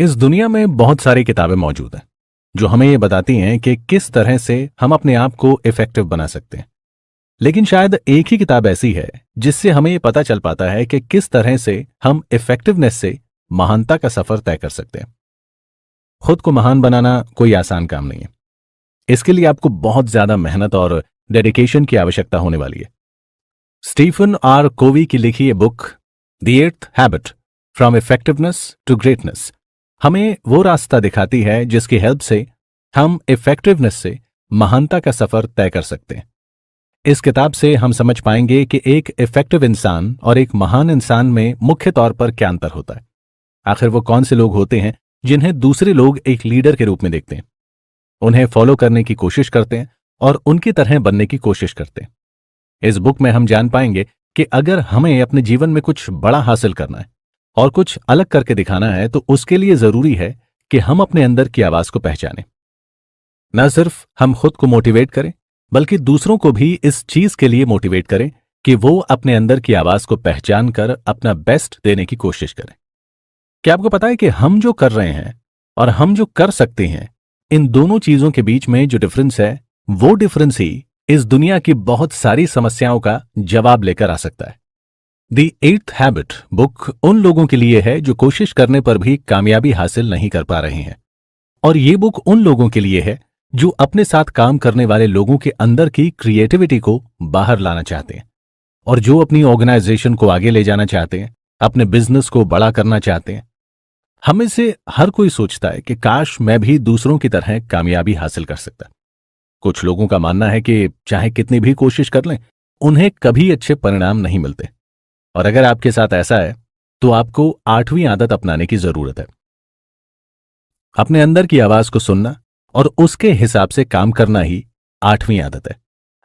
इस दुनिया में बहुत सारी किताबें मौजूद हैं जो हमें ये बताती हैं कि किस तरह से हम अपने आप को इफेक्टिव बना सकते हैं। लेकिन शायद एक ही किताब ऐसी है जिससे हमें ये पता चल पाता है कि किस तरह से हम इफेक्टिवनेस से महानता का सफर तय कर सकते हैं। खुद को महान बनाना कोई आसान काम नहीं है। इसके लिए आपको बहुत ज्यादा मेहनत और डेडिकेशन की आवश्यकता होने वाली है। स्टीफन आर कोवी की लिखी ये book the eighth habit from effectiveness to greatness हमें वो रास्ता दिखाती है जिसकी हेल्प से हम इफेक्टिवनेस से महानता का सफर तय कर सकते हैं। इस किताब से हम समझ पाएंगे कि एक इफेक्टिव इंसान और एक महान इंसान में मुख्य तौर पर क्या अंतर होता है। आखिर वो कौन से लोग होते हैं जिन्हें दूसरे लोग एक लीडर के रूप में देखते हैं, उन्हें फॉलो करने की कोशिश करते हैं और उनकी तरह बनने की कोशिश करते हैं। इस बुक में हम जान पाएंगे कि अगर हमें अपने जीवन में कुछ बड़ा हासिल करना है और कुछ अलग करके दिखाना है तो उसके लिए जरूरी है कि हम अपने अंदर की आवाज को पहचानें। न सिर्फ हम खुद को मोटिवेट करें बल्कि दूसरों को भी इस चीज के लिए मोटिवेट करें कि वो अपने अंदर की आवाज को पहचान कर अपना बेस्ट देने की कोशिश करें। क्या आपको पता है कि हम जो कर रहे हैं और हम जो कर सकते हैं, इन दोनों चीजों के बीच में जो डिफरेंस है वो डिफरेंस ही इस दुनिया की बहुत सारी समस्याओं का जवाब लेकर आ सकता है। द एट्थ हैबिट बुक उन लोगों के लिए है जो कोशिश करने पर भी कामयाबी हासिल नहीं कर पा रहे हैं, और ये बुक उन लोगों के लिए है जो अपने साथ काम करने वाले लोगों के अंदर की क्रिएटिविटी को बाहर लाना चाहते हैं और जो अपनी ऑर्गेनाइजेशन को आगे ले जाना चाहते हैं, अपने बिजनेस को बड़ा करना चाहते हैं। हम में से हर कोई सोचता है कि काश मैं भी दूसरों की तरह कामयाबी हासिल कर सकता। कुछ लोगों का मानना है कि चाहे कितनी भी कोशिश कर लें, उन्हें कभी अच्छे परिणाम नहीं मिलते। और अगर आपके साथ ऐसा है तो आपको 8वीं आदत अपनाने की जरूरत है। अपने अंदर की आवाज को सुनना और उसके हिसाब से काम करना ही 8वीं आदत है।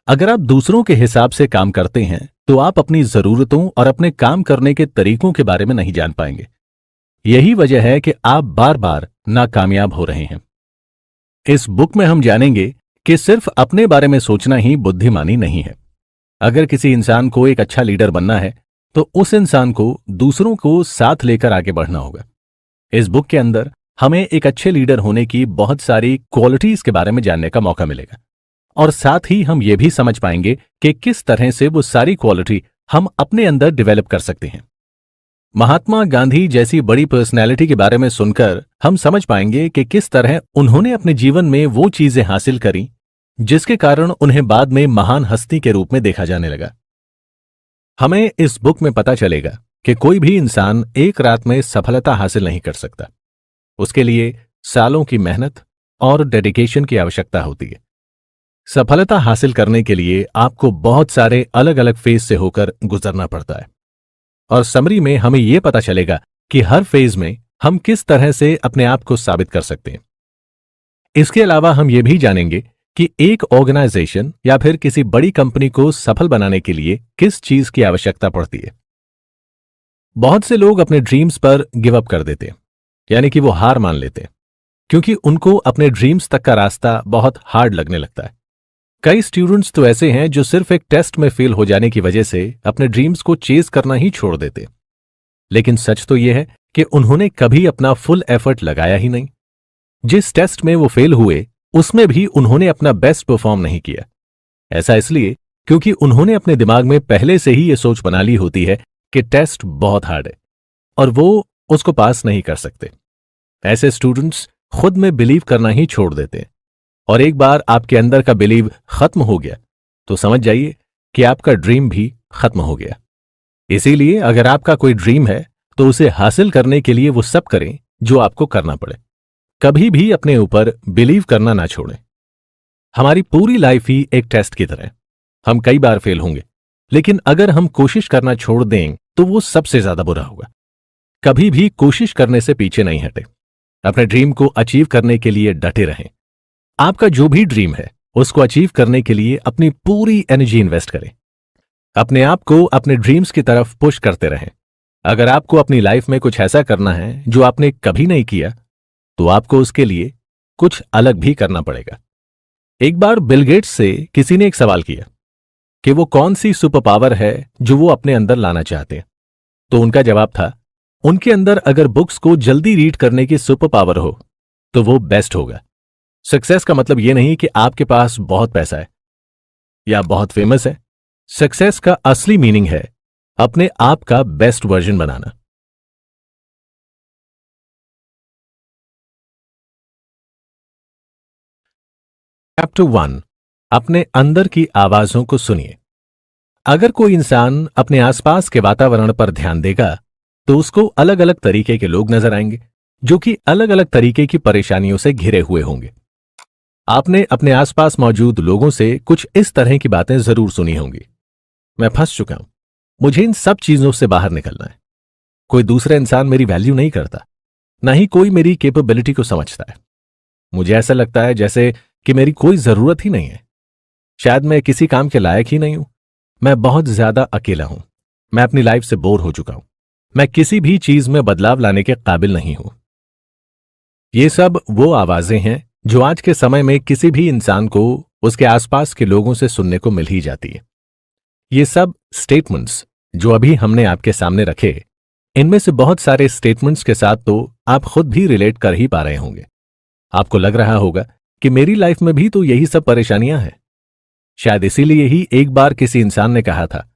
अगर आप दूसरों के हिसाब से काम करते हैं तो आप अपनी जरूरतों और अपने काम करने के तरीकों के बारे में नहीं जान पाएंगे। यही वजह है कि आप बार बार नाकामयाब हो रहे हैं। इस बुक में हम जानेंगे कि सिर्फ अपने बारे में सोचना ही बुद्धिमानी नहीं है। अगर किसी इंसान को एक अच्छा लीडर बनना है तो उस इंसान को दूसरों को साथ लेकर आगे बढ़ना होगा। इस बुक के अंदर हमें एक अच्छे लीडर होने की बहुत सारी क्वालिटीज के बारे में जानने का मौका मिलेगा, और साथ ही हम ये भी समझ पाएंगे कि किस तरह से वो सारी क्वालिटी हम अपने अंदर डेवलप कर सकते हैं। महात्मा गांधी जैसी बड़ी पर्सनैलिटी के बारे में सुनकर हम समझ पाएंगे कि किस तरह उन्होंने अपने जीवन में वो चीजें हासिल करी जिसके कारण उन्हें बाद में महान हस्ती के रूप में देखा जाने लगा। हमें इस बुक में पता चलेगा कि कोई भी इंसान एक रात में सफलता हासिल नहीं कर सकता। उसके लिए सालों की मेहनत और डेडिकेशन की आवश्यकता होती है। सफलता हासिल करने के लिए आपको बहुत सारे अलग अलग फेज से होकर गुजरना पड़ता है, और समरी में हमें यह पता चलेगा कि हर फेज में हम किस तरह से अपने आप को साबित कर सकते हैं। इसके अलावा हम ये भी जानेंगे कि एक ऑर्गेनाइजेशन या फिर किसी बड़ी कंपनी को सफल बनाने के लिए किस चीज की आवश्यकता पड़ती है। बहुत से लोग अपने ड्रीम्स पर गिव अप कर देते हैं, यानी कि वो हार मान लेते हैं, क्योंकि उनको अपने ड्रीम्स तक का रास्ता बहुत हार्ड लगने लगता है। कई स्टूडेंट्स तो ऐसे हैं जो सिर्फ एक टेस्ट में फेल हो जाने की वजह से अपने ड्रीम्स को चेज करना ही छोड़ देते। लेकिन सच तो यह है कि उन्होंने कभी अपना फुल एफर्ट लगाया ही नहीं। जिस टेस्ट में वो फेल हुए उसमें भी उन्होंने अपना बेस्ट परफॉर्म नहीं किया। ऐसा इसलिए क्योंकि उन्होंने अपने दिमाग में पहले से ही ये सोच बना ली होती है कि टेस्ट बहुत हार्ड है और वो उसको पास नहीं कर सकते। ऐसे स्टूडेंट्स खुद में बिलीव करना ही छोड़ देते हैं, और एक बार आपके अंदर का बिलीव खत्म हो गया तो समझ जाइए कि आपका ड्रीम भी खत्म हो गया। इसीलिए अगर आपका कोई ड्रीम है तो उसे हासिल करने के लिए वो सब करें जो आपको करना पड़े। कभी भी अपने ऊपर बिलीव करना ना छोड़ें। हमारी पूरी लाइफ ही एक टेस्ट की तरह। हम कई बार फेल होंगे, लेकिन अगर हम कोशिश करना छोड़ दें तो वो सबसे ज्यादा बुरा होगा। कभी भी कोशिश करने से पीछे नहीं हटे। अपने ड्रीम को अचीव करने के लिए डटे रहें। आपका जो भी ड्रीम है उसको अचीव करने के लिए अपनी पूरी एनर्जी इन्वेस्ट करें। अपने आप को अपने ड्रीम्स की तरफ पुश करते रहें। अगर आपको अपनी लाइफ में कुछ ऐसा करना है जो आपने कभी नहीं किया तो आपको उसके लिए कुछ अलग भी करना पड़ेगा। एक बार बिल गेट्स से किसी ने एक सवाल किया कि वो कौन सी सुपर पावर है जो वो अपने अंदर लाना चाहते हैं, तो उनका जवाब था उनके अंदर अगर बुक्स को जल्दी रीड करने की सुपर पावर हो तो वो बेस्ट होगा। सक्सेस का मतलब ये नहीं कि आपके पास बहुत पैसा है या बहुत फेमस है। सक्सेस का असली मीनिंग है अपने आप का बेस्ट वर्जन बनाना। चैप्टर 1, अपने अंदर की आवाजों को सुनिए। अगर कोई इंसान अपने आसपास के वातावरण पर ध्यान देगा तो उसको अलग अलग तरीके के लोग नजर आएंगे जो कि अलग अलग तरीके की परेशानियों से घिरे हुए होंगे। आपने अपने आसपास मौजूद लोगों से कुछ इस तरह की बातें जरूर सुनी होंगी। मैं फंस चुका हूं, मुझे इन सब चीजों से बाहर निकलना है। कोई दूसरा इंसान मेरी वैल्यू नहीं करता, ना ही कोई मेरी कैपेबिलिटी को समझता है। मुझे ऐसा लगता है जैसे कि मेरी कोई जरूरत ही नहीं है। शायद मैं किसी काम के लायक ही नहीं हूं। मैं बहुत ज्यादा अकेला हूं। मैं अपनी लाइफ से बोर हो चुका हूं। मैं किसी भी चीज में बदलाव लाने के काबिल नहीं हूं। ये सब वो आवाजें हैं जो आज के समय में किसी भी इंसान को उसके आसपास के लोगों से सुनने को मिल ही जाती है। ये सब स्टेटमेंट्स जो अभी हमने आपके सामने रखे, इनमें से बहुत सारे स्टेटमेंट्स के साथ तो आप खुद भी रिलेट कर ही पा रहे होंगे। आपको लग रहा होगा कि मेरी लाइफ में भी तो यही सब परेशानियां हैं। शायद इसीलिए ही एक बार किसी इंसान ने कहा था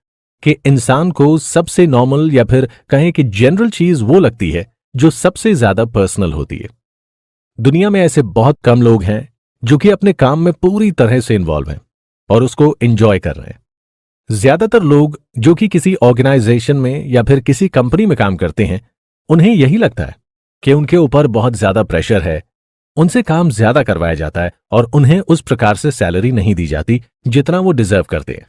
कि इंसान को सबसे नॉर्मल या फिर कहें कि जनरल चीज वो लगती है जो सबसे ज्यादा पर्सनल होती है। दुनिया में ऐसे बहुत कम लोग हैं जो कि अपने काम में पूरी तरह से इन्वॉल्व हैं और उसको एंजॉय कर रहे हैं। ज्यादातर लोग जो कि किसी ऑर्गेनाइजेशन में या फिर किसी कंपनी में काम करते हैं, उन्हें यही लगता है कि उनके ऊपर बहुत ज्यादा प्रेशर है, उनसे काम ज्यादा करवाया जाता है और उन्हें उस प्रकार से सैलरी नहीं दी जाती जितना वो डिजर्व करते हैं।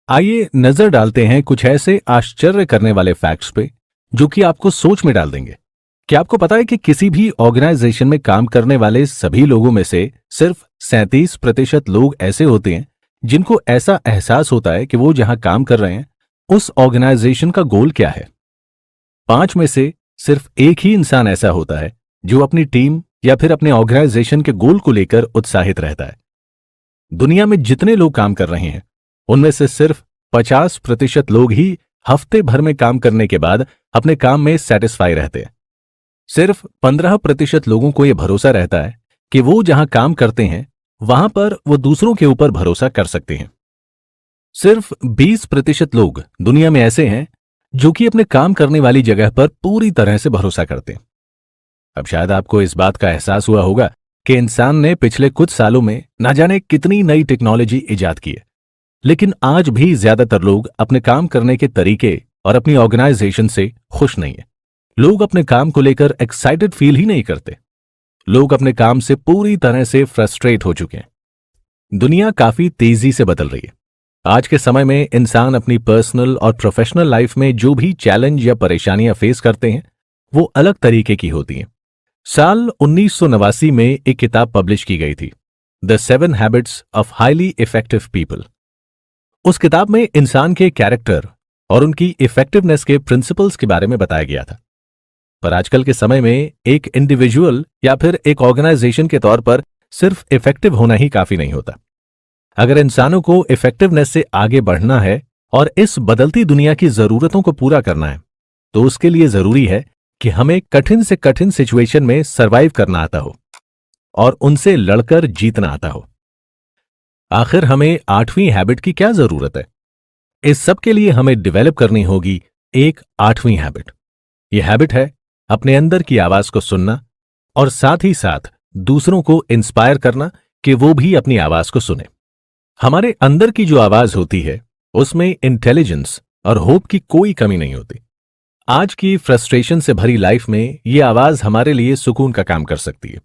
आइए नजर डालते हैं कुछ ऐसे आश्चर्य करने वाले फैक्ट्स पे जो कि आपको सोच में डाल देंगे। क्या आपको पता है कि किसी भी ऑर्गेनाइजेशन में काम करने वाले सभी लोगों में से सिर्फ 37% लोग ऐसे होते हैं जिनको ऐसा एहसास होता है कि वो जहां काम कर रहे हैं उस ऑर्गेनाइजेशन का गोल क्या है। 5 में से सिर्फ एक ही इंसान ऐसा होता है जो अपनी टीम या फिर अपने ऑर्गेनाइजेशन के गोल को लेकर उत्साहित रहता है। दुनिया में जितने लोग काम कर रहे हैं उनमें से सिर्फ 50% लोग ही हफ्ते भर में काम करने के बाद अपने काम में सेटिस्फाई रहते हैं। सिर्फ 15% लोगों को यह भरोसा रहता है कि वो जहां काम करते हैं वहां पर वो दूसरों के ऊपर भरोसा कर सकते हैं। सिर्फ 20% लोग दुनिया में ऐसे हैं जो कि अपने काम करने वाली जगह पर पूरी तरह से भरोसा करते हैं। अब शायद आपको इस बात का एहसास हुआ होगा कि इंसान ने पिछले कुछ सालों में ना जाने कितनी नई टेक्नोलॉजी इजाद की है, लेकिन आज भी ज्यादातर लोग अपने काम करने के तरीके और अपनी ऑर्गेनाइजेशन से खुश नहीं है। लोग अपने काम को लेकर एक्साइटेड फील ही नहीं करते। लोग अपने काम से पूरी तरह से फ्रस्ट्रेट हो चुके हैं। दुनिया काफी तेजी से बदल रही है। आज के समय में इंसान अपनी पर्सनल और प्रोफेशनल लाइफ में जो भी चैलेंज या परेशानियां फेस करते हैं वो अलग तरीके की होती हैं। साल 1989 में एक किताब पब्लिश की गई थी, the 7 habits of highly effective people. उस किताब में इंसान के कैरेक्टर और उनकी इफेक्टिवनेस के प्रिंसिपल्स के बारे में बताया गया था। पर आजकल के समय में एक इंडिविजुअल या फिर एक ऑर्गेनाइजेशन के तौर पर सिर्फ इफेक्टिव होना ही काफी नहीं होता। अगर इंसानों को इफेक्टिवनेस से आगे बढ़ना है और इस बदलती दुनिया की जरूरतों को पूरा करना है तो उसके लिए जरूरी है कि हमें कठिन से कठिन सिचुएशन में सरवाइव करना आता हो और उनसे लड़कर जीतना आता हो। आखिर हमें 8वीं हैबिट की क्या जरूरत है? इस सब के लिए हमें डेवलप करनी होगी एक 8वीं हैबिट। यह हैबिट है अपने अंदर की आवाज को सुनना और साथ ही साथ दूसरों को इंस्पायर करना कि वो भी अपनी आवाज को सुने। हमारे अंदर की जो आवाज होती है उसमें इंटेलिजेंस और होप की कोई कमी नहीं होती। आज की फ्रस्ट्रेशन से भरी लाइफ में ये आवाज हमारे लिए सुकून का काम कर सकती है।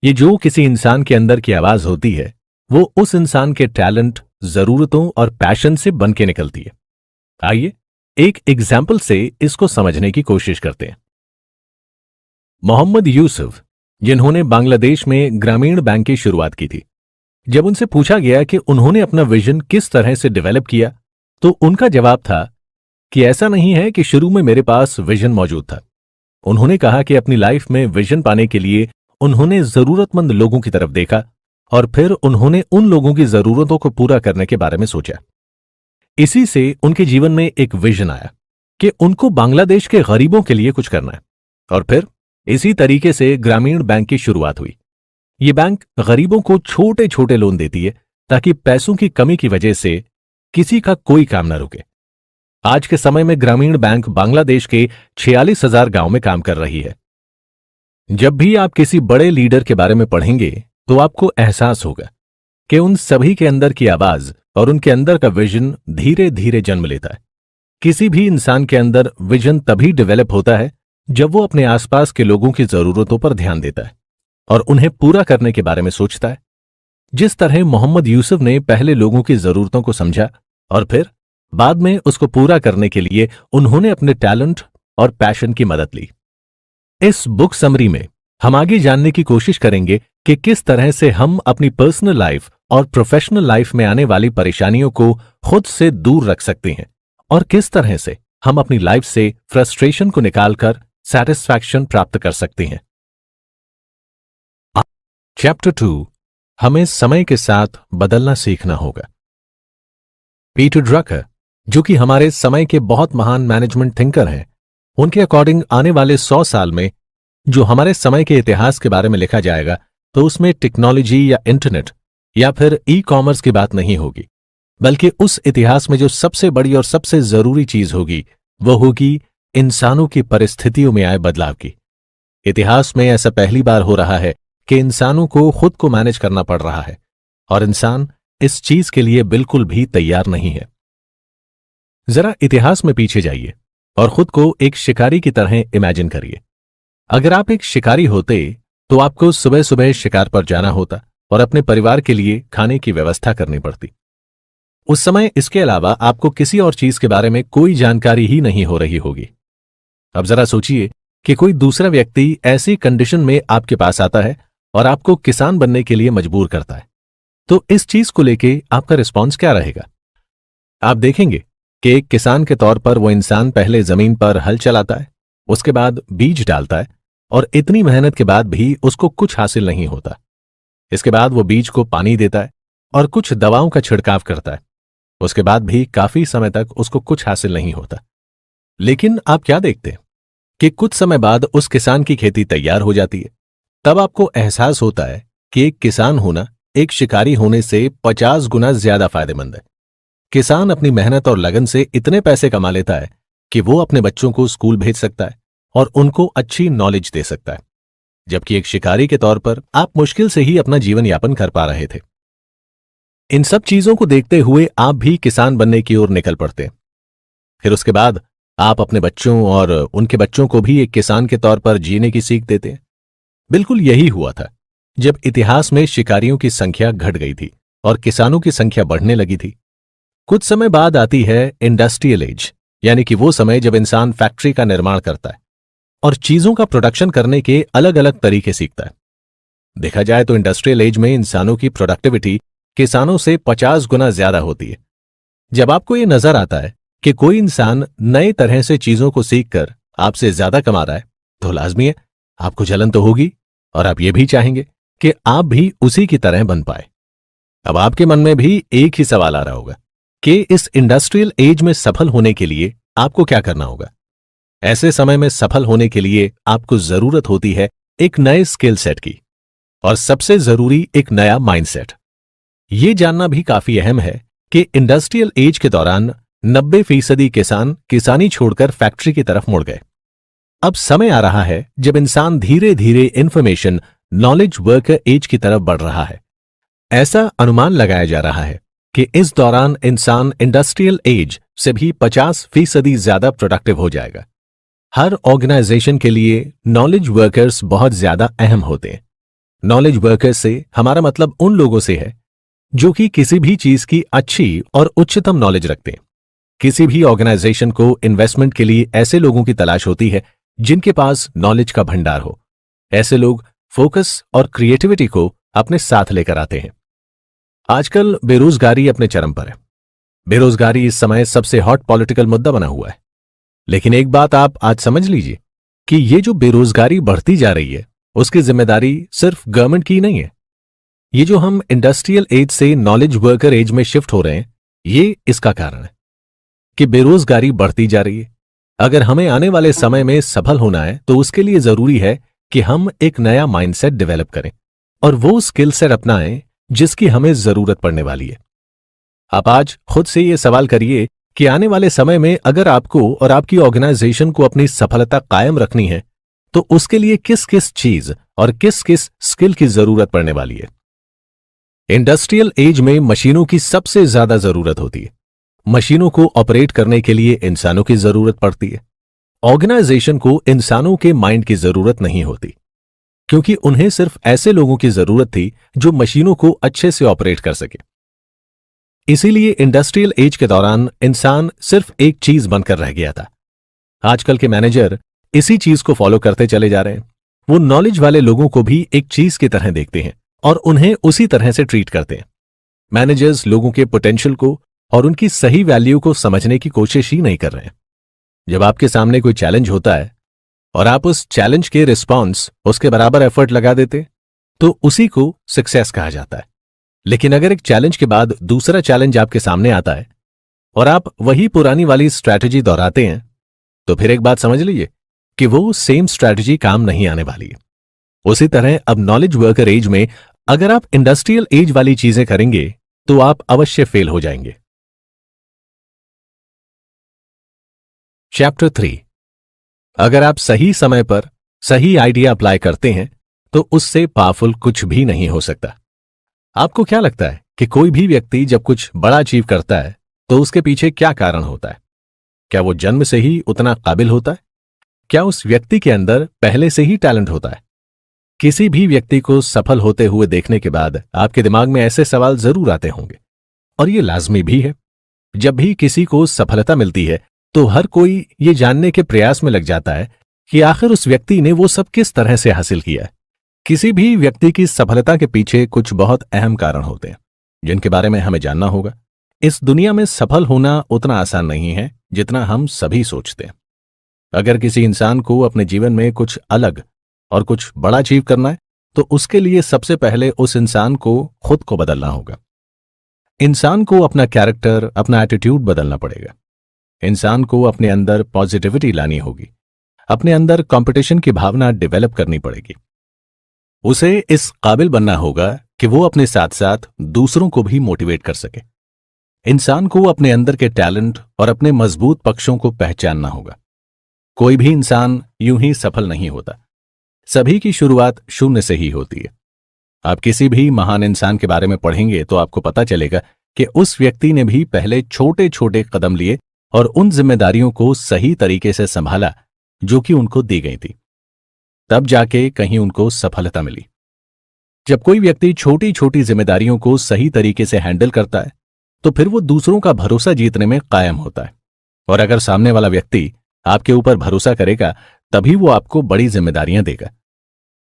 ये जो किसी इंसान के अंदर की आवाज होती है वो उस इंसान के टैलेंट, जरूरतों और पैशन से बन के निकलती है। आइए एक एग्जाम्पल से इसको समझने की कोशिश करते हैं। मोहम्मद यूसुफ, जिन्होंने बांग्लादेश में ग्रामीण बैंक की शुरुआत की थी, जब उनसे पूछा गया कि उन्होंने अपना विजन किस तरह से डेवलप किया तो उनका जवाब था कि ऐसा नहीं है कि शुरू में मेरे पास विजन मौजूद था। उन्होंने कहा कि अपनी लाइफ में विजन पाने के लिए उन्होंने जरूरतमंद लोगों की तरफ देखा और फिर उन्होंने उन लोगों की जरूरतों को पूरा करने के बारे में सोचा। इसी से उनके जीवन में एक विजन आया। कि उनको बांग्लादेश के गरीबों के लिए कुछ करना है। और फिर इसी तरीके से ग्रामीण बैंक की शुरुआत हुई। ये बैंक गरीबों को छोटे छोटे लोन देती है ताकि पैसों की कमी की वजह से किसी का कोई काम न रुके। आज के समय में ग्रामीण बैंक बांग्लादेश के 46,000 गांव में काम कर रही है। जब भी आप किसी बड़े लीडर के बारे में पढ़ेंगे तो आपको एहसास होगा कि उन सभी के अंदर की आवाज और उनके अंदर का विजन धीरे धीरे जन्म लेता है। किसी भी इंसान के अंदर विजन तभी डेवलप होता है जब वो अपने आसपास के लोगों की जरूरतों पर ध्यान देता है और उन्हें पूरा करने के बारे में सोचता है। जिस तरह मोहम्मद यूसुफ ने पहले लोगों की जरूरतों को समझा और फिर बाद में उसको पूरा करने के लिए उन्होंने अपने टैलेंट और पैशन की मदद ली। इस बुक समरी में हम आगे जानने की कोशिश करेंगे कि किस तरह से हम अपनी पर्सनल लाइफ और प्रोफेशनल लाइफ में आने वाली परेशानियों को खुद से दूर रख सकते हैं और किस तरह से हम अपनी लाइफ से फ्रस्ट्रेशन को निकालकर सैटिस्फैक्शन प्राप्त कर सकते हैं। चैप्टर 2, हमें समय के साथ बदलना सीखना होगा। पीटर ड्रकर, जो कि हमारे समय के बहुत महान मैनेजमेंट थिंकर हैं, उनके अकॉर्डिंग आने वाले 100 साल में जो हमारे समय के इतिहास के बारे में लिखा जाएगा तो उसमें टेक्नोलॉजी या इंटरनेट या फिर ई-कॉमर्स की बात नहीं होगी, बल्कि उस इतिहास में जो सबसे बड़ी और सबसे जरूरी चीज होगी वो होगी इंसानों की परिस्थितियों में आए बदलाव की। इतिहास में ऐसा पहली बार हो रहा है कि इंसानों को खुद को मैनेज करना पड़ रहा है और इंसान इस चीज के लिए बिल्कुल भी तैयार नहीं है। जरा इतिहास में पीछे जाइए और खुद को एक शिकारी की तरह इमेजिन करिए। अगर आप एक शिकारी होते तो आपको सुबह सुबह शिकार पर जाना होता और अपने परिवार के लिए खाने की व्यवस्था करनी पड़ती। उस समय इसके अलावा आपको किसी और चीज के बारे में कोई जानकारी ही नहीं हो रही होगी। अब जरा सोचिए कि कोई दूसरा व्यक्ति ऐसी कंडीशन में आपके पास आता है और आपको किसान बनने के लिए मजबूर करता है, तो इस चीज को लेके आपका रिस्पॉन्स क्या रहेगा? आप देखेंगे कि एक किसान के तौर पर वो इंसान पहले जमीन पर हल चलाता है, उसके बाद बीज डालता है और इतनी मेहनत के बाद भी उसको कुछ हासिल नहीं होता। इसके बाद वो बीज को पानी देता है और कुछ दवाओं का छिड़काव करता है, उसके बाद भी काफी समय तक उसको कुछ हासिल नहीं होता। लेकिन आप क्या देखते हैं कि कुछ समय बाद उस किसान की खेती तैयार हो जाती है। तब आपको एहसास होता है कि एक किसान होना एक शिकारी होने से 50 गुना ज्यादा फायदेमंद है। किसान अपनी मेहनत और लगन से इतने पैसे कमा लेता है कि वो अपने बच्चों को स्कूल भेज सकता है और उनको अच्छी नॉलेज दे सकता है, जबकि एक शिकारी के तौर पर आप मुश्किल से ही अपना जीवन यापन कर पा रहे थे। इन सब चीजों को देखते हुए आप भी किसान बनने की ओर निकल पड़ते हैं। फिर उसके बाद आप अपने बच्चों और उनके बच्चों को भी एक किसान के तौर पर जीने की सीख देते हैं। बिल्कुल यही हुआ था जब इतिहास में शिकारियों की संख्या घट गई थी और किसानों की संख्या बढ़ने लगी थी। कुछ समय बाद आती है इंडस्ट्रियल एज, यानी कि वो समय जब इंसान फैक्ट्री का निर्माण करता है और चीजों का प्रोडक्शन करने के अलग अलग तरीके सीखता है। देखा जाए तो इंडस्ट्रियल एज में इंसानों की प्रोडक्टिविटी किसानों से 50 गुना ज्यादा होती है। जब आपको यह नजर आता है कि कोई इंसान नए तरह से चीजों को सीखकर आपसे ज्यादा कमा रहा है, तो लाजमी है आपको जलन तो होगी और आप ये भी चाहेंगे कि आप भी उसी की तरह बन पाए। अब आपके मन में भी एक ही सवाल आ रहा होगा कि इस इंडस्ट्रियल एज में सफल होने के लिए आपको क्या करना होगा। ऐसे समय में सफल होने के लिए आपको जरूरत होती है एक नए स्किल सेट की और सबसे जरूरी एक नया माइंडसेट। ये जानना भी काफी अहम है कि इंडस्ट्रियल एज के दौरान 90% किसान किसानी छोड़कर फैक्ट्री की तरफ मुड़ गए। अब समय आ रहा है जब इंसान धीरे धीरे इंफॉर्मेशन नॉलेज वर्कर एज की तरफ बढ़ रहा है। ऐसा अनुमान लगाया जा रहा है कि इस दौरान इंसान इंडस्ट्रियल एज से भी 50% ज्यादा प्रोडक्टिव हो जाएगा। हर ऑर्गेनाइजेशन के लिए नॉलेज वर्कर्स बहुत ज्यादा अहम होते हैं। नॉलेज वर्कर्स से हमारा मतलब उन लोगों से है जो कि किसी भी चीज की अच्छी और उच्चतम नॉलेज रखते हैं। किसी भी ऑर्गेनाइजेशन को इन्वेस्टमेंट के लिए ऐसे लोगों की तलाश होती है जिनके पास नॉलेज का भंडार हो। ऐसे लोग फोकस और क्रिएटिविटी को अपने साथ लेकर आते हैं। आजकल बेरोजगारी अपने चरम पर है। बेरोजगारी इस समय सबसे हॉट पॉलिटिकल मुद्दा बना हुआ है। लेकिन एक बात आप आज समझ लीजिए कि ये जो बेरोजगारी बढ़ती जा रही है उसकी जिम्मेदारी सिर्फ गवर्नमेंट की नहीं है। ये जो हम इंडस्ट्रियल एज से नॉलेज वर्कर एज में शिफ्ट हो रहे हैं, ये इसका कारण है कि बेरोजगारी बढ़ती जा रही है। अगर हमें आने वाले समय में सफल होना है तो उसके लिए जरूरी है कि हम एक नया माइंडसेट डेवलप करें और वो स्किल सेट अपनाएं जिसकी हमें जरूरत पड़ने वाली है। आप आज खुद से ये सवाल करिए कि आने वाले समय में अगर आपको और आपकी ऑर्गेनाइजेशन को अपनी सफलता कायम रखनी है तो उसके लिए किस किस चीज और किस किस स्किल की जरूरत पड़ने वाली है। इंडस्ट्रियल एज में मशीनों की सबसे ज्यादा जरूरत होती है। मशीनों को ऑपरेट करने के लिए इंसानों की जरूरत पड़ती है। ऑर्गेनाइजेशन को इंसानों के माइंड की जरूरत नहीं होती, क्योंकि उन्हें सिर्फ ऐसे लोगों की जरूरत थी जो मशीनों को अच्छे से ऑपरेट कर सके। इसीलिए इंडस्ट्रियल एज के दौरान इंसान सिर्फ एक चीज बनकर रह गया था। आजकल के मैनेजर इसी चीज को फॉलो करते चले जा रहे हैं। वो नॉलेज वाले लोगों को भी एक चीज की तरह देखते हैं और उन्हें उसी तरह से ट्रीट करते हैं। मैनेजर्स लोगों के पोटेंशियल को और उनकी सही वैल्यू को समझने की कोशिश ही नहीं कर रहे हैं। जब आपके सामने कोई चैलेंज होता है और आप उस चैलेंज के रिस्पॉन्स उसके बराबर एफर्ट लगा देते तो उसी को सक्सेस कहा जाता है। लेकिन अगर एक चैलेंज के बाद दूसरा चैलेंज आपके सामने आता है और आप वही पुरानी वाली स्ट्रैटेजी दोहराते हैं तो फिर एक बात समझ लीजिए कि वो सेम स्ट्रैटेजी काम नहीं आने वाली है। उसी तरह अब नॉलेज वर्कर एज में अगर आप इंडस्ट्रियल एज वाली चीजें करेंगे तो आप अवश्य फेल हो जाएंगे। चैप्टर 3। अगर आप सही समय पर सही आइडिया अप्लाई करते हैं तो उससे पावरफुल कुछ भी नहीं हो सकता। आपको क्या लगता है कि कोई भी व्यक्ति जब कुछ बड़ा अचीव करता है तो उसके पीछे क्या कारण होता है? क्या वो जन्म से ही उतना काबिल होता है? क्या उस व्यक्ति के अंदर पहले से ही टैलेंट होता है? किसी भी व्यक्ति को सफल होते हुए देखने के बाद आपके दिमाग में ऐसे सवाल जरूर आते होंगे, और ये लाजमी भी है। जब भी किसी को सफलता मिलती है तो हर कोई ये जानने के प्रयास में लग जाता है कि आखिर उस व्यक्ति ने वो सब किस तरह से हासिल किया है। किसी भी व्यक्ति की सफलता के पीछे कुछ बहुत अहम कारण होते हैं जिनके बारे में हमें जानना होगा। इस दुनिया में सफल होना उतना आसान नहीं है जितना हम सभी सोचते हैं। अगर किसी इंसान को अपने जीवन में कुछ अलग और कुछ बड़ा अचीव करना है तो उसके लिए सबसे पहले उस इंसान को खुद को बदलना होगा। इंसान को अपना कैरेक्टर, अपना एटीट्यूड बदलना पड़ेगा। इंसान को अपने अंदर पॉजिटिविटी लानी होगी। अपने अंदर कंपटीशन की भावना डेवलप करनी पड़ेगी। उसे इस काबिल बनना होगा कि वो अपने साथ साथ दूसरों को भी मोटिवेट कर सके। इंसान को अपने अंदर के टैलेंट और अपने मजबूत पक्षों को पहचानना होगा। कोई भी इंसान यूं ही सफल नहीं होता। सभी की शुरुआत शून्य से ही होती है। आप किसी भी महान इंसान के बारे में पढ़ेंगे तो आपको पता चलेगा कि उस व्यक्ति ने भी पहले छोटे छोटे कदम लिए और उन जिम्मेदारियों को सही तरीके से संभाला जो कि उनको दी गई थी। तब जाके कहीं उनको सफलता मिली। जब कोई व्यक्ति छोटी छोटी जिम्मेदारियों को सही तरीके से हैंडल करता है तो फिर वो दूसरों का भरोसा जीतने में कायम होता है। और अगर सामने वाला व्यक्ति आपके ऊपर भरोसा करेगा तभी वो आपको बड़ी जिम्मेदारियां देगा।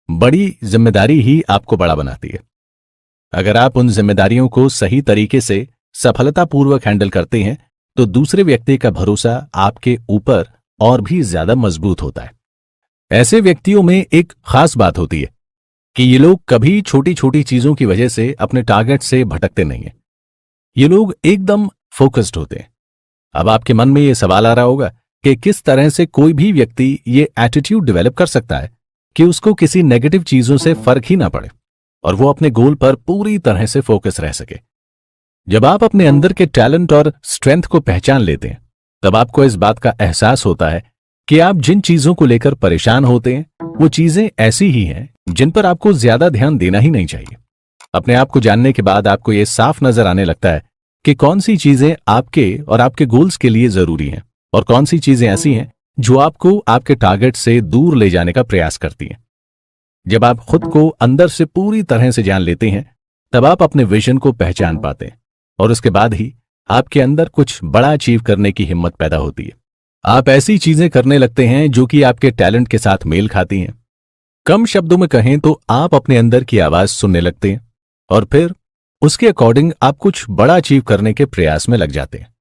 बड़ी जिम्मेदारी ही आपको बड़ा बनाती है। अगर आप उन जिम्मेदारियों को सही तरीके से सफलतापूर्वक हैंडल करते हैं तो दूसरे व्यक्ति का भरोसा आपके ऊपर और भी ज्यादा मजबूत होता है। ऐसे व्यक्तियों में एक खास बात होती है कि ये लोग कभी छोटी छोटी चीजों की वजह से अपने टारगेट से भटकते नहीं हैं। ये लोग एकदम फोकस्ड होते हैं। अब आपके मन में ये सवाल आ रहा होगा कि किस तरह से कोई भी व्यक्ति ये एटीट्यूड डेवलप कर सकता है कि उसको किसी नेगेटिव चीजों से फर्क ही ना पड़े और वो अपने गोल पर पूरी तरह से फोकस रह सके। जब आप अपने अंदर के टैलेंट और स्ट्रेंथ को पहचान लेते हैं तब आपको इस बात का एहसास होता है कि आप जिन चीजों को लेकर परेशान होते हैं वो चीजें ऐसी ही हैं जिन पर आपको ज्यादा ध्यान देना ही नहीं चाहिए। अपने आप को जानने के बाद आपको ये साफ नजर आने लगता है कि कौन सी चीजें आपके और आपके गोल्स के लिए जरूरी हैं और कौन सी चीजें ऐसी हैं जो आपको आपके टारगेट से दूर ले जाने का प्रयास करती हैं। जब आप खुद को अंदर से पूरी तरह से जान लेते हैं तब आप अपने विजन को पहचान पाते हैं और उसके बाद ही आपके अंदर कुछ बड़ा अचीव करने की हिम्मत पैदा होती है। आप ऐसी चीजें करने लगते हैं जो कि आपके टैलेंट के साथ मेल खाती हैं। कम शब्दों में कहें तो आप अपने अंदर की आवाज सुनने लगते हैं और फिर उसके अकॉर्डिंग आप कुछ बड़ा अचीव करने के प्रयास में लग जाते हैं।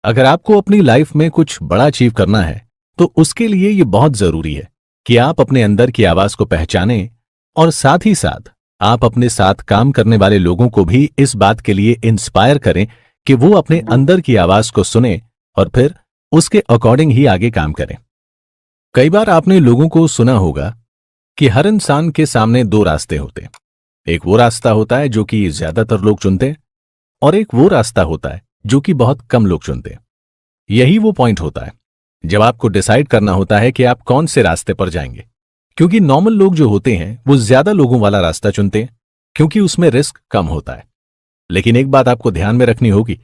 अगर आपको अपनी लाइफ में कुछ बड़ा अचीव करना है तो उसके लिए यह बहुत जरूरी है कि आप अपने अंदर की आवाज को पहचानें और साथ ही साथ आप अपने साथ काम करने वाले लोगों को भी इस बात के लिए इंस्पायर करें कि वो अपने अंदर की आवाज को सुने और फिर उसके अकॉर्डिंग ही आगे काम करें। कई बार आपने लोगों को सुना होगा कि हर इंसान के सामने दो रास्ते होते हैं। एक वो रास्ता होता है जो कि ज्यादातर लोग चुनते हैं, और एक वो रास्ता होता है जो कि बहुत कम लोग चुनते हैं। यही वो पॉइंट होता है जब आपको डिसाइड करना होता है कि आप कौन से रास्ते पर जाएंगे, क्योंकि नॉर्मल लोग जो होते हैं वो ज्यादा लोगों वाला रास्ता चुनते हैं क्योंकि उसमें रिस्क कम होता है। लेकिन एक बात आपको ध्यान में रखनी होगी,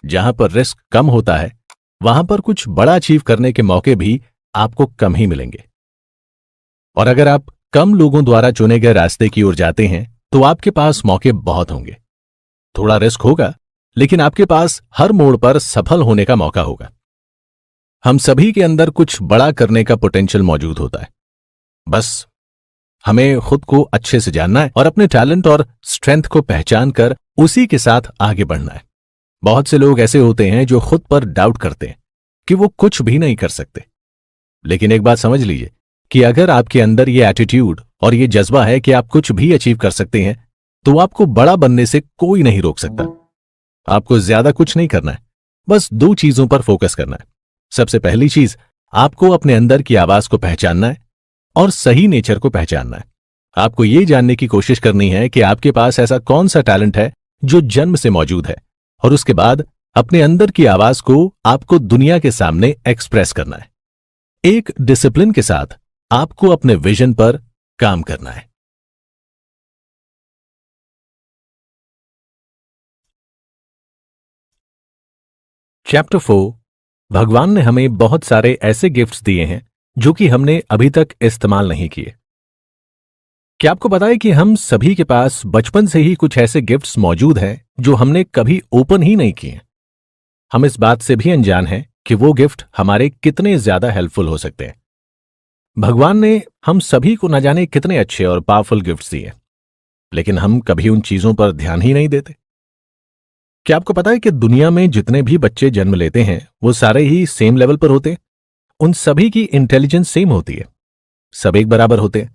जहां पर रिस्क कम होता है वहां पर कुछ बड़ा अचीव करने के मौके भी आपको कम ही मिलेंगे। और अगर आप कम लोगों द्वारा चुने गए रास्ते की ओर जाते हैं तो आपके पास मौके बहुत होंगे। थोड़ा रिस्क होगा, लेकिन आपके पास हर मोड़ पर सफल होने का मौका होगा। हम सभी के अंदर कुछ बड़ा करने का पोटेंशियल मौजूद होता है। बस हमें खुद को अच्छे से जानना है और अपने टैलेंट और स्ट्रेंथ को पहचान कर उसी के साथ आगे बढ़ना है। बहुत से लोग ऐसे होते हैं जो खुद पर डाउट करते हैं कि वो कुछ भी नहीं कर सकते। लेकिन एक बात समझ लीजिए कि अगर आपके अंदर ये एटीट्यूड और ये जज्बा है कि आप कुछ भी अचीव कर सकते हैं, तो आपको बड़ा बनने से कोई नहीं रोक सकता। आपको ज्यादा कुछ नहीं करना है, बस दो चीजों पर फोकस करना है। सबसे पहली चीज, आपको अपने अंदर की आवाज को पहचानना है और सही नेचर को पहचानना है। आपको यह जानने की कोशिश करनी है कि आपके पास ऐसा कौन सा टैलेंट है जो जन्म से मौजूद है, और उसके बाद अपने अंदर की आवाज को आपको दुनिया के सामने एक्सप्रेस करना है। एक डिसिप्लिन के साथ आपको अपने विजन पर काम करना है। चैप्टर 4, भगवान ने हमें बहुत सारे ऐसे गिफ्ट्स दिए हैं जो कि हमने अभी तक इस्तेमाल नहीं किए। क्या आपको पता है कि हम सभी के पास बचपन से ही कुछ ऐसे गिफ्ट्स मौजूद हैं जो हमने कभी ओपन ही नहीं किए? हम इस बात से भी अनजान हैं कि वो गिफ्ट हमारे कितने ज्यादा हेल्पफुल हो सकते हैं। भगवान ने हम सभी को न जाने कितने अच्छे और पावरफुल गिफ्ट्स दिए, लेकिन हम कभी उन चीजों पर ध्यान ही नहीं देते। क्या आपको पता है कि दुनिया में जितने भी बच्चे जन्म लेते हैं वो सारे ही सेम लेवल पर होते हैं? उन सभी की इंटेलिजेंस सेम होती है, सब एक बराबर होते हैं।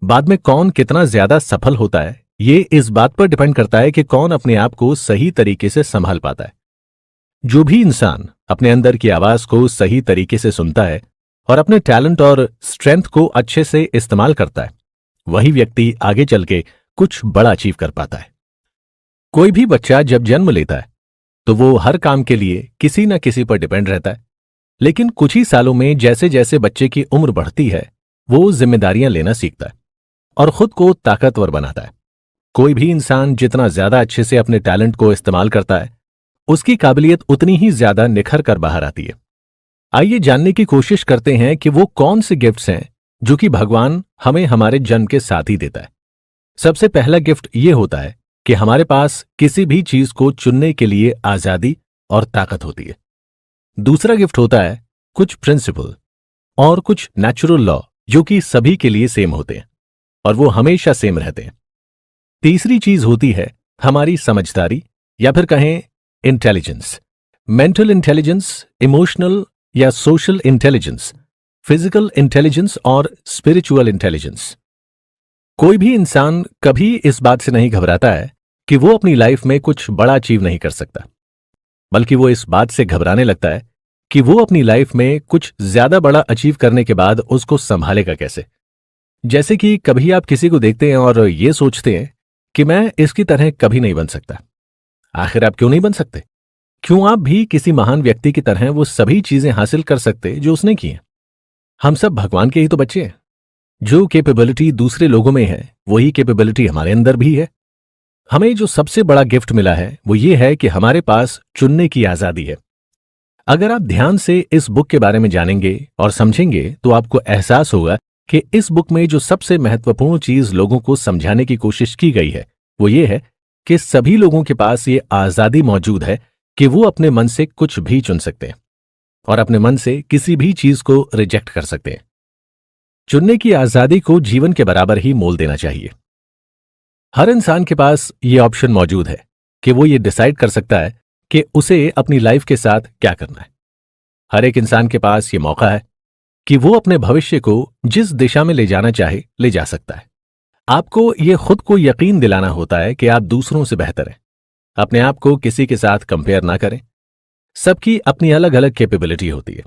बाद में कौन कितना ज्यादा सफल होता है ये इस बात पर डिपेंड करता है कि कौन अपने आप को सही तरीके से संभाल पाता है। जो भी इंसान अपने अंदर की आवाज को सही तरीके से सुनता है और अपने टैलेंट और स्ट्रेंथ को अच्छे से इस्तेमाल करता है, वही व्यक्ति आगे चल के कुछ बड़ा अचीव कर पाता है। कोई भी बच्चा जब जन्म लेता है तो वो हर काम के लिए किसी न किसी पर डिपेंड रहता है, लेकिन कुछ ही सालों में जैसे जैसे बच्चे की उम्र बढ़ती है वो जिम्मेदारियां लेना सीखता है और खुद को ताकतवर बनाता है। कोई भी इंसान जितना ज्यादा अच्छे से अपने टैलेंट को इस्तेमाल करता है, उसकी काबिलियत उतनी ही ज्यादा निखर कर बाहर आती है। आइए जानने की कोशिश करते हैं कि वो कौन से गिफ्ट्स हैं जो कि भगवान हमें हमारे जन्म के साथ ही देता है। सबसे पहला गिफ्ट ये होता है कि हमारे पास किसी भी चीज को चुनने के लिए आजादी और ताकत होती है। दूसरा गिफ्ट होता है कुछ प्रिंसिपल और कुछ नेचुरल लॉ जो कि सभी के लिए सेम होते हैं और वो हमेशा सेम रहते हैं। तीसरी चीज होती है हमारी समझदारी या फिर कहें इंटेलिजेंस, मेंटल इंटेलिजेंस, इमोशनल या सोशल इंटेलिजेंस, फिजिकल इंटेलिजेंस और स्पिरिचुअल इंटेलिजेंस। कोई भी इंसान कभी इस बात से नहीं घबराता है कि वो अपनी लाइफ में कुछ बड़ा अचीव नहीं कर सकता, बल्कि वो इस बात से घबराने लगता है कि वो अपनी लाइफ में कुछ ज्यादा बड़ा अचीव करने के बाद उसको संभालेगा कैसे। जैसे कि कभी आप किसी को देखते हैं और ये सोचते हैं कि मैं इसकी तरह कभी नहीं बन सकता। आखिर आप क्यों नहीं बन सकते? क्यों आप भी किसी महान व्यक्ति की तरह वो सभी चीजें हासिल कर सकते जो उसने की हैं? हम सब भगवान के ही तो बच्चे हैं। जो कैपेबिलिटी दूसरे लोगों में है वही कैपेबिलिटी हमारे अंदर भी है। हमें जो सबसे बड़ा गिफ्ट मिला है वो ये है कि हमारे पास चुनने की आजादी है। अगर आप ध्यान से इस बुक के बारे में जानेंगे और समझेंगे तो आपको एहसास होगा कि इस बुक में जो सबसे महत्वपूर्ण चीज लोगों को समझाने की कोशिश की गई है वो ये है कि सभी लोगों के पास ये आजादी मौजूद है कि वो अपने मन से कुछ भी चुन सकते हैं और अपने मन से किसी भी चीज को रिजेक्ट कर सकते हैं। चुनने की आजादी को जीवन के बराबर ही मोल देना चाहिए। हर इंसान के पास ये ऑप्शन मौजूद है कि वो ये डिसाइड कर सकता है कि उसे अपनी लाइफ के साथ क्या करना है। हर एक इंसान के पास ये मौका है कि वो अपने भविष्य को जिस दिशा में ले जाना चाहे ले जा सकता है। आपको ये खुद को यकीन दिलाना होता है कि आप दूसरों से बेहतर हैं। अपने आप को किसी के साथ कंपेयर ना करें। सबकी अपनी अलग अलग कैपेबिलिटी होती है,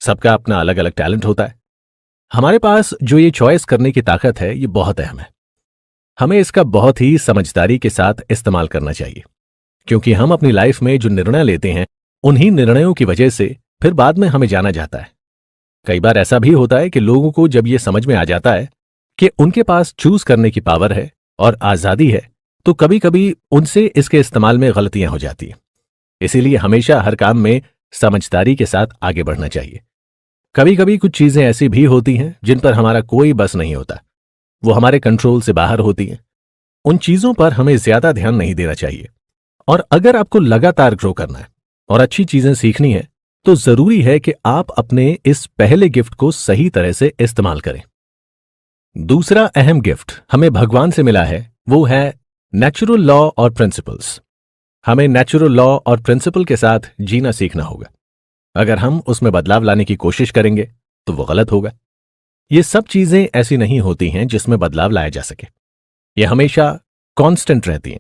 सबका अपना अलग अलग टैलेंट होता है। हमारे पास जो ये चॉइस करने की ताकत है, ये बहुत अहम है। हमें इसका बहुत ही समझदारी के साथ इस्तेमाल करना चाहिए, क्योंकि हम अपनी लाइफ में जो निर्णय लेते हैं, उन्हीं निर्णयों की वजह से फिर बाद में हमें जाना जाता है। कई बार ऐसा भी होता है कि लोगों को जब ये समझ में आ जाता है कि उनके पास चूज करने की पावर है और आजादी है, तो कभी कभी उनसे इसके इस्तेमाल में गलतियां हो जाती हैं। इसीलिए हमेशा हर काम में समझदारी के साथ आगे बढ़ना चाहिए। कभी कभी कुछ चीजें ऐसी भी होती हैं जिन पर हमारा कोई बस नहीं होता, वो हमारे कंट्रोल से बाहर होती हैं। उन चीजों पर हमें ज्यादा ध्यान नहीं देना चाहिए। और अगर आपको लगातार ग्रो करना है और अच्छी चीजें सीखनी है, तो जरूरी है कि आप अपने इस पहले गिफ्ट को सही तरह से इस्तेमाल करें। दूसरा अहम गिफ्ट हमें भगवान से मिला है, वो है नेचुरल लॉ और प्रिंसिपल्स। हमें नेचुरल लॉ और प्रिंसिपल के साथ जीना सीखना होगा। अगर हम उसमें बदलाव लाने की कोशिश करेंगे तो वो गलत होगा। ये सब चीजें ऐसी नहीं होती हैं जिसमें बदलाव लाया जा सके, ये हमेशा कांस्टेंट रहती हैं।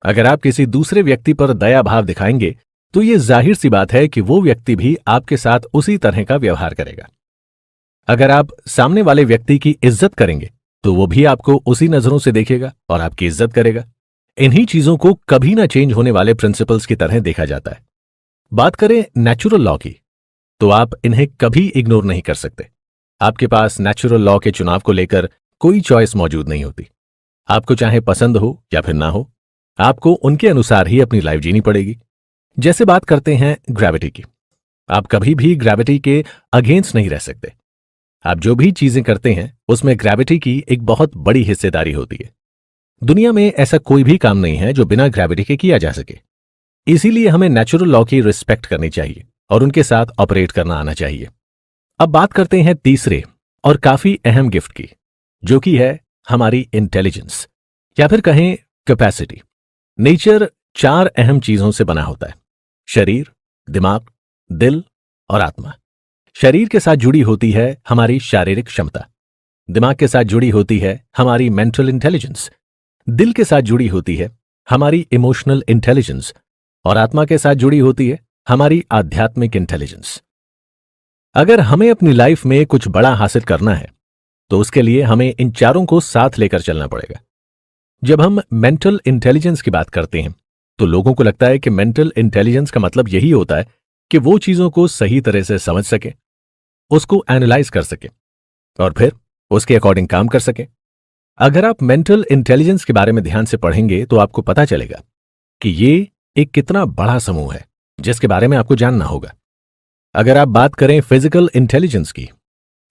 अगर आप किसी दूसरे व्यक्ति पर दया भाव दिखाएंगे तो ये जाहिर सी बात है कि वो व्यक्ति भी आपके साथ उसी तरह का व्यवहार करेगा। अगर आप सामने वाले व्यक्ति की इज्जत करेंगे तो वो भी आपको उसी नजरों से देखेगा और आपकी इज्जत करेगा। इन्हीं चीजों को कभी ना चेंज होने वाले प्रिंसिपल्स की तरह देखा जाता है। बात करें नेचुरल लॉ की, तो आप इन्हें कभी इग्नोर नहीं कर सकते। आपके पास नेचुरल लॉ के चुनाव को लेकर कोई चॉइस मौजूद नहीं होती। आपको चाहे पसंद हो या फिर ना हो, आपको उनके अनुसार ही अपनी लाइफ जीनी पड़ेगी। जैसे बात करते हैं ग्रेविटी की, आप कभी भी ग्रेविटी के अगेंस्ट नहीं रह सकते। आप जो भी चीजें करते हैं उसमें ग्रेविटी की एक बहुत बड़ी हिस्सेदारी होती है। दुनिया में ऐसा कोई भी काम नहीं है जो बिना ग्रेविटी के किया जा सके। इसीलिए हमें नेचुरल लॉ की रिस्पेक्ट करनी चाहिए और उनके साथ ऑपरेट करना आना चाहिए। अब बात करते हैं तीसरे और काफी अहम गिफ्ट की, जो कि है हमारी इंटेलिजेंस या फिर कहें कैपेसिटी। नेचर 4 अहम चीजों से बना होता है: शरीर, दिमाग, दिल और आत्मा। शरीर के साथ जुड़ी होती है हमारी शारीरिक क्षमता, दिमाग के साथ जुड़ी होती है हमारी मेंटल इंटेलिजेंस, दिल के साथ जुड़ी होती है हमारी इमोशनल इंटेलिजेंस और आत्मा के साथ जुड़ी होती है हमारी आध्यात्मिक इंटेलिजेंस। अगर हमें अपनी लाइफ में कुछ बड़ा हासिल करना है तो उसके लिए हमें इन चारों को साथ लेकर चलना पड़ेगा। जब हम मेंटल इंटेलिजेंस की बात करते हैं तो लोगों को लगता है कि मेंटल इंटेलिजेंस का मतलब यही होता है कि वो चीजों को सही तरह से समझ सके, उसको एनालाइज कर सके और फिर उसके अकॉर्डिंग काम कर सके। अगर आप मेंटल इंटेलिजेंस के बारे में ध्यान से पढ़ेंगे तो आपको पता चलेगा कि ये एक कितना बड़ा समूह है जिसके बारे में आपको जानना होगा। अगर आप बात करें फिजिकल इंटेलिजेंस की,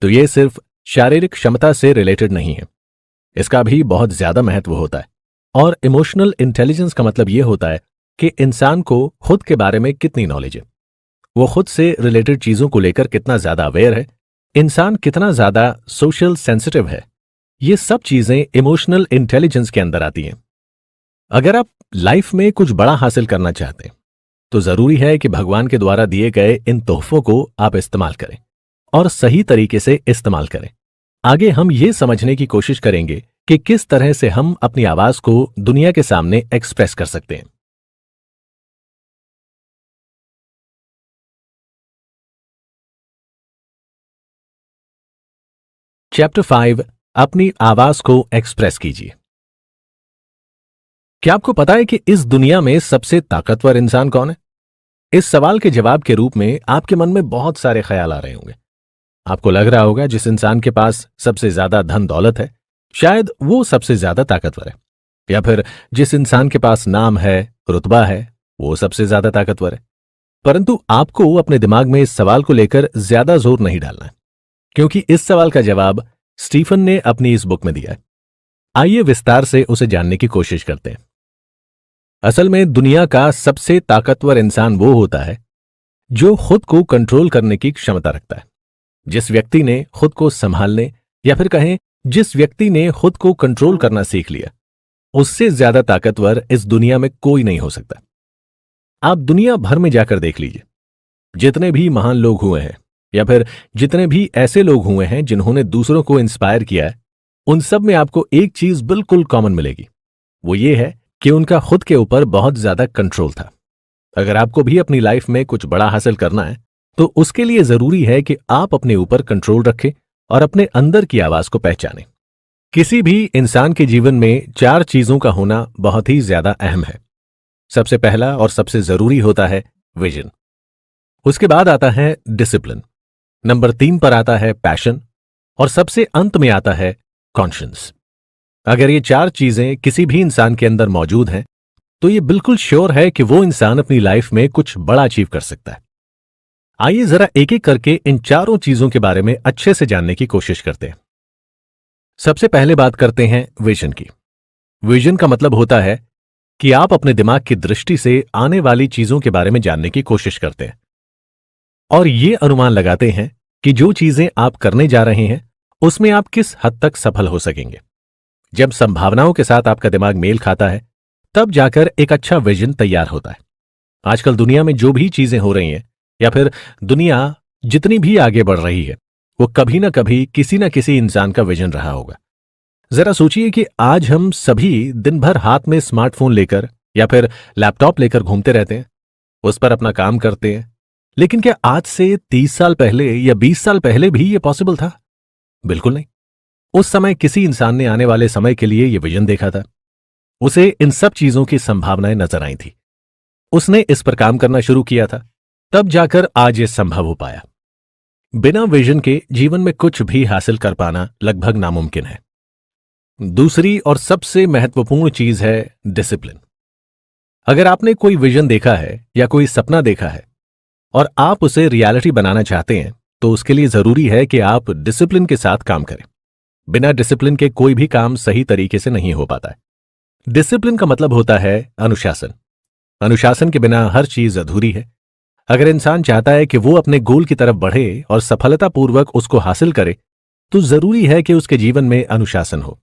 तो ये सिर्फ शारीरिक क्षमता से रिलेटेड नहीं है, इसका भी बहुत ज्यादा महत्व होता है। और इमोशनल इंटेलिजेंस का मतलब यह होता है कि इंसान को खुद के बारे में कितनी नॉलेज है, वो खुद से रिलेटेड चीजों को लेकर कितना ज्यादा अवेयर है, इंसान कितना ज्यादा सोशल सेंसिटिव है। ये सब चीजें इमोशनल इंटेलिजेंस के अंदर आती हैं। अगर आप लाइफ में कुछ बड़ा हासिल करना चाहते हैं तो जरूरी है कि भगवान के द्वारा दिए गए इन तोहफों को आप इस्तेमाल करें और सही तरीके से इस्तेमाल करें। आगे हम ये समझने की कोशिश करेंगे कि किस तरह से हम अपनी आवाज को दुनिया के सामने एक्सप्रेस कर सकते हैं। चैप्टर 5, अपनी आवाज को एक्सप्रेस कीजिए। क्या आपको पता है कि इस दुनिया में सबसे ताकतवर इंसान कौन है? इस सवाल के जवाब के रूप में आपके मन में बहुत सारे ख्याल आ रहे होंगे। आपको लग रहा होगा जिस इंसान के पास सबसे ज्यादा धन दौलत है, शायद वो सबसे ज्यादा ताकतवर है, या फिर जिस इंसान के पास नाम है, रुतबा है, वो सबसे ज्यादा ताकतवर है। परंतु आपको अपने दिमाग में इस सवाल को लेकर ज्यादा जोर नहीं डालना है, क्योंकि इस सवाल का जवाब स्टीफन ने अपनी इस बुक में दिया है। आइए विस्तार से उसे जानने की कोशिश करते हैं। असल में दुनिया का सबसे ताकतवर इंसान वो होता है जो खुद को कंट्रोल करने की क्षमता रखता है। जिस व्यक्ति ने खुद को संभालने या फिर कहें जिस व्यक्ति ने खुद को कंट्रोल करना सीख लिया, उससे ज्यादा ताकतवर इस दुनिया में कोई नहीं हो सकता। आप दुनिया भर में जाकर देख लीजिए, जितने भी महान लोग हुए हैं या फिर जितने भी ऐसे लोग हुए हैं जिन्होंने दूसरों को इंस्पायर किया है, उन सब में आपको एक चीज बिल्कुल कॉमन मिलेगी। वो ये है कि उनका खुद के ऊपर बहुत ज्यादा कंट्रोल था। अगर आपको भी अपनी लाइफ में कुछ बड़ा हासिल करना है तो उसके लिए जरूरी है कि आप अपने ऊपर कंट्रोल रखें और अपने अंदर की आवाज को पहचानें। किसी भी इंसान के जीवन में 4 चीजों का होना बहुत ही ज्यादा अहम है। सबसे पहला और सबसे जरूरी होता है विजन। उसके बाद आता है डिसिप्लिन। नंबर 3 पर आता है पैशन और सबसे अंत में आता है कॉन्शियंस। अगर ये 4 चीजें किसी भी इंसान के अंदर मौजूद हैं तो ये बिल्कुल श्योर है कि वो इंसान अपनी लाइफ में कुछ बड़ा अचीव कर सकता है। आइए जरा एक एक करके इन चारों चीजों के बारे में अच्छे से जानने की कोशिश करते हैं। सबसे पहले बात करते हैं विजन की। विजन का मतलब होता है कि आप अपने दिमाग की दृष्टि से आने वाली चीजों के बारे में जानने की कोशिश करते हैं और ये अनुमान लगाते हैं कि जो चीजें आप करने जा रहे हैं उसमें आप किस हद तक सफल हो सकेंगे। जब संभावनाओं के साथ आपका दिमाग मेल खाता है तब जाकर एक अच्छा विजन तैयार होता है। आजकल दुनिया में जो भी चीजें हो रही हैं या फिर दुनिया जितनी भी आगे बढ़ रही है वो कभी ना कभी किसी ना किसी इंसान का विजन रहा होगा। जरा सोचिए कि आज हम सभी दिन भर हाथ में स्मार्टफोन लेकर या फिर लैपटॉप लेकर घूमते रहते हैं, उस पर अपना काम करते हैं। लेकिन क्या आज से 30 साल पहले या 20 साल पहले भी ये पॉसिबल था? बिल्कुल नहीं। उस समय किसी इंसान ने आने वाले समय के लिए यह विजन देखा था। उसे इन सब चीजों की संभावनाएं नजर आई थी। उसने इस पर काम करना शुरू किया था, तब जाकर आज ये संभव हो पाया। बिना विजन के जीवन में कुछ भी हासिल कर पाना लगभग नामुमकिन है। दूसरी और सबसे महत्वपूर्ण चीज है डिसिप्लिन। अगर आपने कोई विजन देखा है या कोई सपना देखा है और आप उसे रियलिटी बनाना चाहते हैं तो उसके लिए जरूरी है कि आप डिसिप्लिन के साथ काम करें। बिना डिसिप्लिन के कोई भी काम सही तरीके से नहीं हो पाता है। डिसिप्लिन का मतलब होता है अनुशासन। अनुशासन के बिना हर चीज अधूरी है। अगर इंसान चाहता है कि वो अपने गोल की तरफ बढ़े और सफलतापूर्वक उसको हासिल करे तो जरूरी है कि उसके जीवन में अनुशासन हो।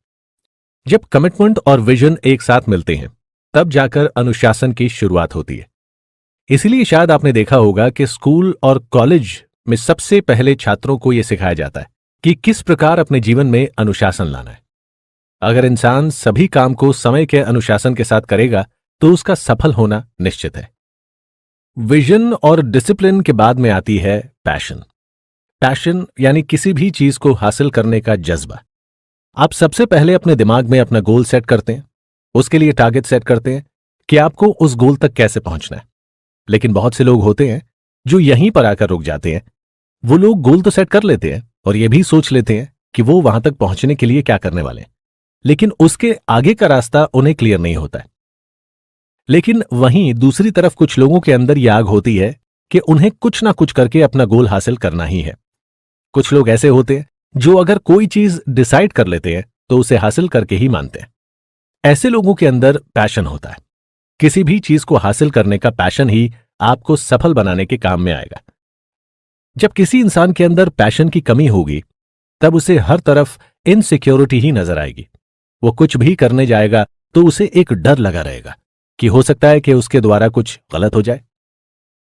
जब कमिटमेंट और विजन एक साथ मिलते हैं तब जाकर अनुशासन की शुरुआत होती है। इसीलिए शायद आपने देखा होगा कि स्कूल और कॉलेज में सबसे पहले छात्रों को यह सिखाया जाता है कि किस प्रकार अपने जीवन में अनुशासन लाना है। अगर इंसान सभी काम को समय के अनुशासन के साथ करेगा तो उसका सफल होना निश्चित है। विजन और डिसिप्लिन के बाद में आती है पैशन। पैशन यानी किसी भी चीज को हासिल करने का जज्बा। आप सबसे पहले अपने दिमाग में अपना गोल सेट करते हैं, उसके लिए टारगेट सेट करते हैं कि आपको उस गोल तक कैसे पहुंचना है। लेकिन बहुत से लोग होते हैं जो यहीं पर आकर रुक जाते हैं। वो लोग गोल तो सेट कर लेते हैं और ये भी सोच लेते हैं कि वो वहां तक पहुंचने के लिए क्या करने वाले हैं, लेकिन उसके आगे का रास्ता उन्हें क्लियर नहीं होता है। लेकिन वहीं दूसरी तरफ कुछ लोगों के अंदर यह आग होती है कि उन्हें कुछ ना कुछ करके अपना गोल हासिल करना ही है। कुछ लोग ऐसे होते हैं जो अगर कोई चीज डिसाइड कर लेते हैं तो उसे हासिल करके ही मानते हैं। ऐसे लोगों के अंदर पैशन होता है। किसी भी चीज को हासिल करने का पैशन ही आपको सफल बनाने के काम में आएगा। जब किसी इंसान के अंदर पैशन की कमी होगी तब उसे हर तरफ इनसिक्योरिटी ही नजर आएगी। वो कुछ भी करने जाएगा तो उसे एक डर लगा रहेगा कि हो सकता है कि उसके द्वारा कुछ गलत हो जाए।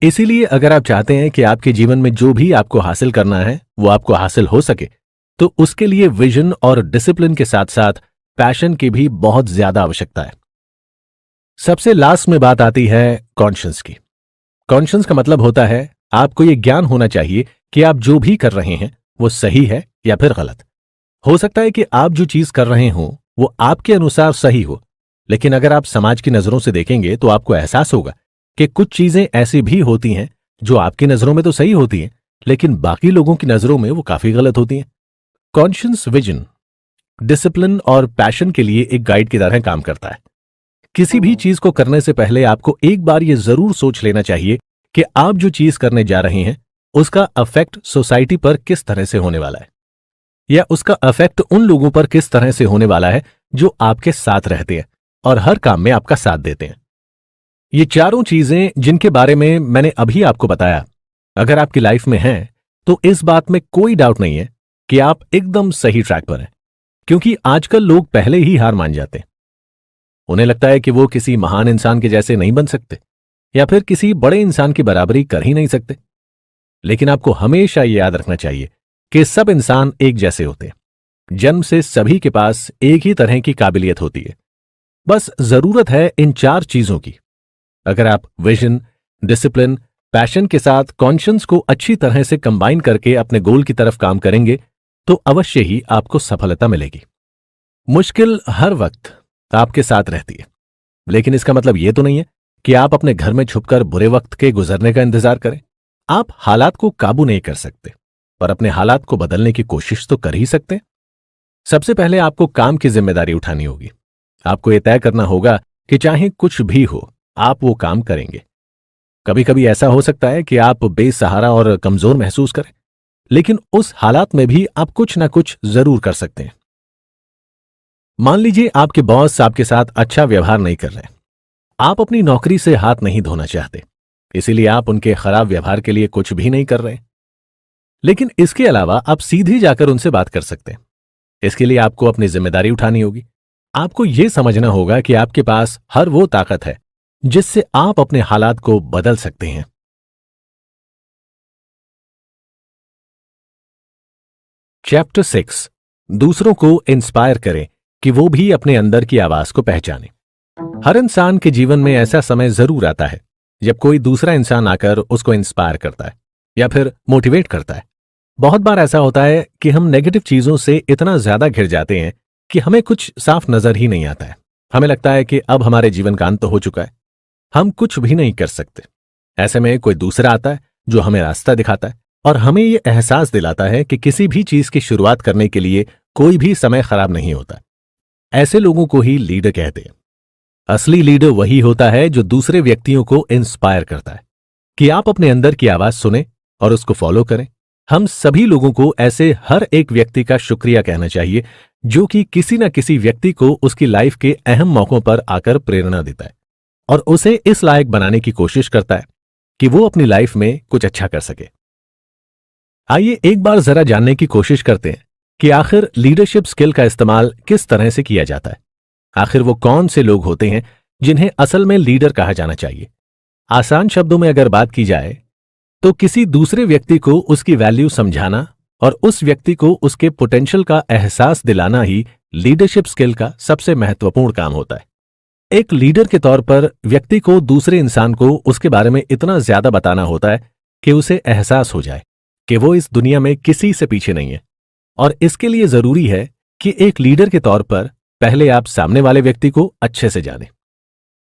इसीलिए अगर आप चाहते हैं कि आपके जीवन में जो भी आपको हासिल करना है वो आपको हासिल हो सके तो उसके लिए विजन और डिसिप्लिन के साथ साथ पैशन की भी बहुत ज्यादा आवश्यकता है। सबसे लास्ट में बात आती है कॉन्शियंस की। कॉन्शियंस का मतलब होता है आपको यह ज्ञान होना चाहिए कि आप जो भी कर रहे हैं वो सही है या फिर गलत। हो सकता है कि आप जो चीज कर रहे हो वो आपके अनुसार सही हो, लेकिन अगर आप समाज की नजरों से देखेंगे तो आपको एहसास होगा कि कुछ चीजें ऐसी भी होती हैं जो आपकी नजरों में तो सही होती हैं लेकिन बाकी लोगों की नजरों में वो काफी गलत होती हैं। कॉन्शियंस विजन, डिसिप्लिन और पैशन के लिए एक गाइड की तरह काम करता है। किसी भी चीज को करने से पहले आपको एक बार यह जरूर सोच लेना चाहिए कि आप जो चीज करने जा रहे हैं उसका अफेक्ट सोसाइटी पर किस तरह से होने वाला है या उसका अफेक्ट उन लोगों पर किस तरह से होने वाला है जो आपके साथ रहते हैं और हर काम में आपका साथ देते हैं। ये चारों चीजें जिनके बारे में मैंने अभी आपको बताया, अगर आपकी लाइफ में हैं तो इस बात में कोई डाउट नहीं है कि आप एकदम सही ट्रैक पर हैं, क्योंकि आजकल लोग पहले ही हार मान जाते हैं। उन्हें लगता है कि वो किसी महान इंसान के जैसे नहीं बन सकते या फिर किसी बड़े इंसान की बराबरी कर ही नहीं सकते। लेकिन आपको हमेशा ये याद रखना चाहिए कि सब इंसान एक जैसे होते हैं। जन्म से सभी के पास एक ही तरह की काबिलियत होती है। बस जरूरत है इन 4 चीजों की। अगर आप विजन, डिसिप्लिन, पैशन के साथ कॉन्शियंस को अच्छी तरह से कंबाइन करके अपने गोल की तरफ काम करेंगे तो अवश्य ही आपको सफलता मिलेगी। मुश्किल हर वक्त आपके साथ रहती है, लेकिन इसका मतलब यह तो नहीं है कि आप अपने घर में छुपकर बुरे वक्त के गुजरने का इंतजार करें। आप हालात को काबू नहीं कर सकते, पर अपने हालात को बदलने की कोशिश तो कर ही सकते हैं। सबसे पहले आपको काम की जिम्मेदारी उठानी होगी। आपको यह तय करना होगा कि चाहे कुछ भी हो, आप वो काम करेंगे। कभी कभी ऐसा हो सकता है कि आप बेसहारा और कमजोर महसूस करें, लेकिन उस हालात में भी आप कुछ ना कुछ जरूर कर सकते हैं। मान लीजिए आपके बॉस आपके साथ अच्छा व्यवहार नहीं कर रहे। आप अपनी नौकरी से हाथ नहीं धोना चाहते, इसीलिए आप उनके खराब व्यवहार के लिए कुछ भी नहीं कर रहे। लेकिन इसके अलावा आप सीधे जाकर उनसे बात कर सकते हैं। इसके लिए आपको अपनी जिम्मेदारी उठानी होगी। आपको यह समझना होगा कि आपके पास हर वो ताकत है जिससे आप अपने हालात को बदल सकते हैं। चैप्टर 6, दूसरों को इंस्पायर करें कि वो भी अपने अंदर की आवाज को पहचाने। हर इंसान के जीवन में ऐसा समय जरूर आता है जब कोई दूसरा इंसान आकर उसको इंस्पायर करता है या फिर मोटिवेट करता है। बहुत बार ऐसा होता है कि हम नेगेटिव चीजों से इतना ज्यादा घिर जाते हैं कि हमें कुछ साफ नजर ही नहीं आता है। हमें लगता है कि अब हमारे जीवन का अंत हो चुका है, हम कुछ भी नहीं कर सकते। ऐसे में कोई दूसरा आता है जो हमें रास्ता दिखाता है और हमें यह एहसास दिलाता है कि किसी भी चीज की शुरुआत करने के लिए कोई भी समय खराब नहीं होता। ऐसे लोगों को ही लीडर कहते हैं। असली लीडर वही होता है जो दूसरे व्यक्तियों को इंस्पायर करता है कि आप अपने अंदर की आवाज सुने और उसको फॉलो करें। हम सभी लोगों को ऐसे हर एक व्यक्ति का शुक्रिया कहना चाहिए जो कि किसी न किसी व्यक्ति को उसकी लाइफ के अहम मौकों पर आकर प्रेरणा देता है और उसे इस लायक बनाने की कोशिश करता है कि वो अपनी लाइफ में कुछ अच्छा कर सके। आइए एक बार जरा जानने की कोशिश करते हैं कि आखिर लीडरशिप स्किल का इस्तेमाल किस तरह से किया जाता है। आखिर वो कौन से लोग होते हैं जिन्हें असल में लीडर कहा जाना चाहिए। आसान शब्दों में अगर बात की जाए तो किसी दूसरे व्यक्ति को उसकी वैल्यू समझाना और उस व्यक्ति को उसके पोटेंशियल का एहसास दिलाना ही लीडरशिप स्किल का सबसे महत्वपूर्ण काम होता है। एक लीडर के तौर पर व्यक्ति को दूसरे इंसान को उसके बारे में इतना ज्यादा बताना होता है कि उसे एहसास हो जाए कि वो इस दुनिया में किसी से पीछे नहीं है। और इसके लिए जरूरी है कि एक लीडर के तौर पर पहले आप सामने वाले व्यक्ति को अच्छे से जानें।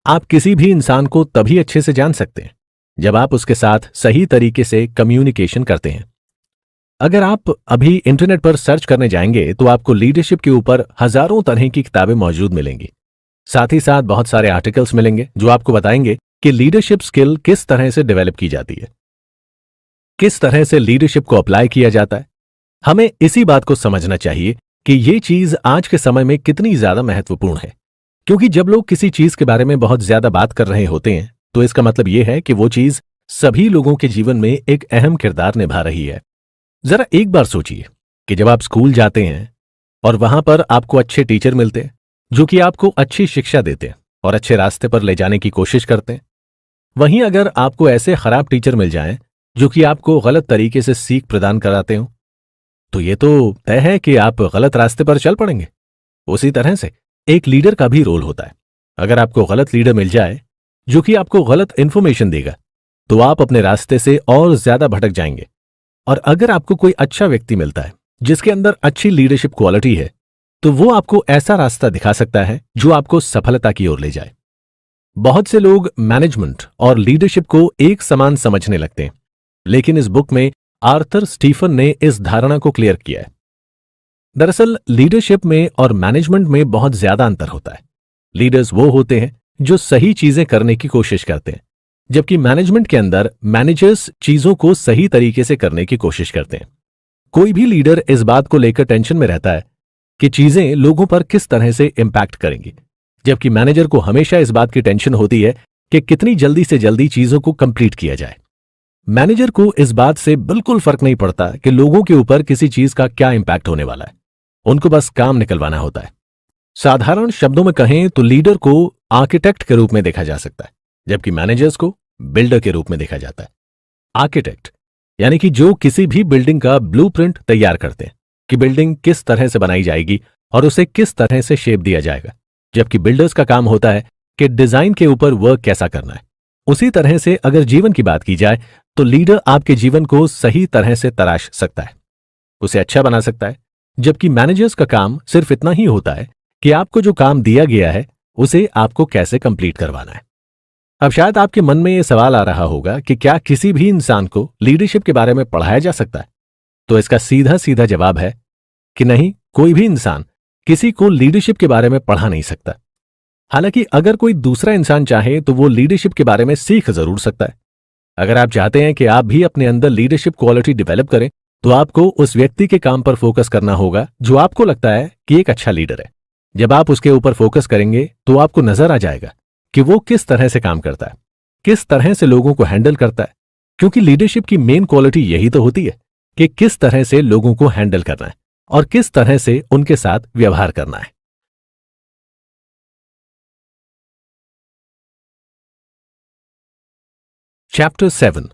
आप किसी भी इंसान को तभी अच्छे से जान सकते हैं जब आप उसके साथ सही तरीके से कम्युनिकेशन करते हैं। अगर आप अभी इंटरनेट पर सर्च करने जाएंगे तो आपको लीडरशिप के ऊपर हजारों तरह की किताबें मौजूद मिलेंगी। साथ ही साथ बहुत सारे आर्टिकल्स मिलेंगे जो आपको बताएंगे कि लीडरशिप स्किल किस तरह से डेवलप की जाती है, किस तरह से लीडरशिप को अप्लाई किया जाता है। हमें इसी बात को समझना चाहिए कि ये चीज आज के समय में कितनी ज्यादा महत्वपूर्ण है, क्योंकि जब लोग किसी चीज के बारे में बहुत ज्यादा बात कर रहे होते हैं तो इसका मतलब यह है कि वो चीज सभी लोगों के जीवन में एक अहम किरदार निभा रही है। जरा एक बार सोचिए कि जब आप स्कूल जाते हैं और वहां पर आपको अच्छे टीचर मिलते हैं जो कि आपको अच्छी शिक्षा देते हैं और अच्छे रास्ते पर ले जाने की कोशिश करते हैं, वहीं अगर आपको ऐसे खराब टीचर मिल जाएं जो कि आपको गलत तरीके से सीख प्रदान कराते हो, तो ये तो तय है कि आप गलत रास्ते पर चल पड़ेंगे। उसी तरह से एक लीडर का भी रोल होता है। अगर आपको गलत लीडर मिल जाए जो कि आपको गलत इंफॉर्मेशन देगा तो आप अपने रास्ते से और ज्यादा भटक जाएंगे। और अगर आपको कोई अच्छा व्यक्ति मिलता है जिसके अंदर अच्छी लीडरशिप क्वालिटी है तो वो आपको ऐसा रास्ता दिखा सकता है जो आपको सफलता की ओर ले जाए। बहुत से लोग मैनेजमेंट और लीडरशिप को एक समान समझने लगते हैं, लेकिन इस बुक में आर्थर स्टीफन ने इस धारणा को क्लियर किया है। दरअसल लीडरशिप में और मैनेजमेंट में बहुत ज्यादा अंतर होता है। लीडर्स वो होते हैं जो सही चीजें करने की कोशिश करते हैं, जबकि मैनेजमेंट के अंदर मैनेजर्स चीजों को सही तरीके से करने की कोशिश करते हैं। कोई भी लीडर इस बात को लेकर टेंशन में रहता है कि चीजें लोगों पर किस तरह से इंपैक्ट करेंगी, जबकि मैनेजर को हमेशा इस बात की टेंशन होती है कि कितनी जल्दी से जल्दी चीजों को कंप्लीट किया जाए। मैनेजर को इस बात से बिल्कुल फर्क नहीं पड़ता कि लोगों के ऊपर किसी चीज का क्या इंपैक्ट होने वाला है, उनको बस काम निकलवाना होता है। साधारण शब्दों में कहें तो लीडर को आर्किटेक्ट के रूप में देखा जा सकता है, जबकि मैनेजर्स को बिल्डर के रूप में देखा जाता है। आर्किटेक्ट यानी कि जो किसी भी बिल्डिंग का ब्लूप्रिंट तैयार करते हैं कि बिल्डिंग किस तरह से बनाई जाएगी और उसे किस तरह से शेप दिया जाएगा, जबकि बिल्डर्स का काम होता है कि डिजाइन के ऊपर वर्क कैसा करना है, उसी तरह से अगर जीवन की बात की जाए तो लीडर आपके जीवन को सही तरह से तराश सकता है, उसे अच्छा बना सकता है, जबकि मैनेजर्स का काम सिर्फ इतना ही होता है कि आपको जो काम दिया गया है उसे आपको कैसे कंप्लीट करवाना है। अब शायद आपके मन में यह सवाल आ रहा होगा कि क्या किसी भी इंसान को लीडरशिप के बारे में पढ़ाया जा सकता है? तो इसका सीधा सीधा जवाब है कि नहीं, कोई भी इंसान किसी को लीडरशिप के बारे में पढ़ा नहीं सकता। हालांकि अगर कोई दूसरा इंसान चाहे तो वो लीडरशिप के बारे में सीख जरूर सकता है। अगर आप चाहते हैं कि आप भी अपने अंदर लीडरशिप क्वालिटी डेवलप करें तो आपको उस व्यक्ति के काम पर फोकस करना होगा जो आपको लगता है कि एक अच्छा लीडर है। जब आप उसके ऊपर फोकस करेंगे तो आपको नजर आ जाएगा कि वो किस तरह से काम करता है, किस तरह से लोगों को हैंडल करता है, क्योंकि लीडरशिप की मेन क्वालिटी यही तो होती है कि किस तरह से लोगों को हैंडल करना है और किस तरह से उनके साथ व्यवहार करना है। चैप्टर 7।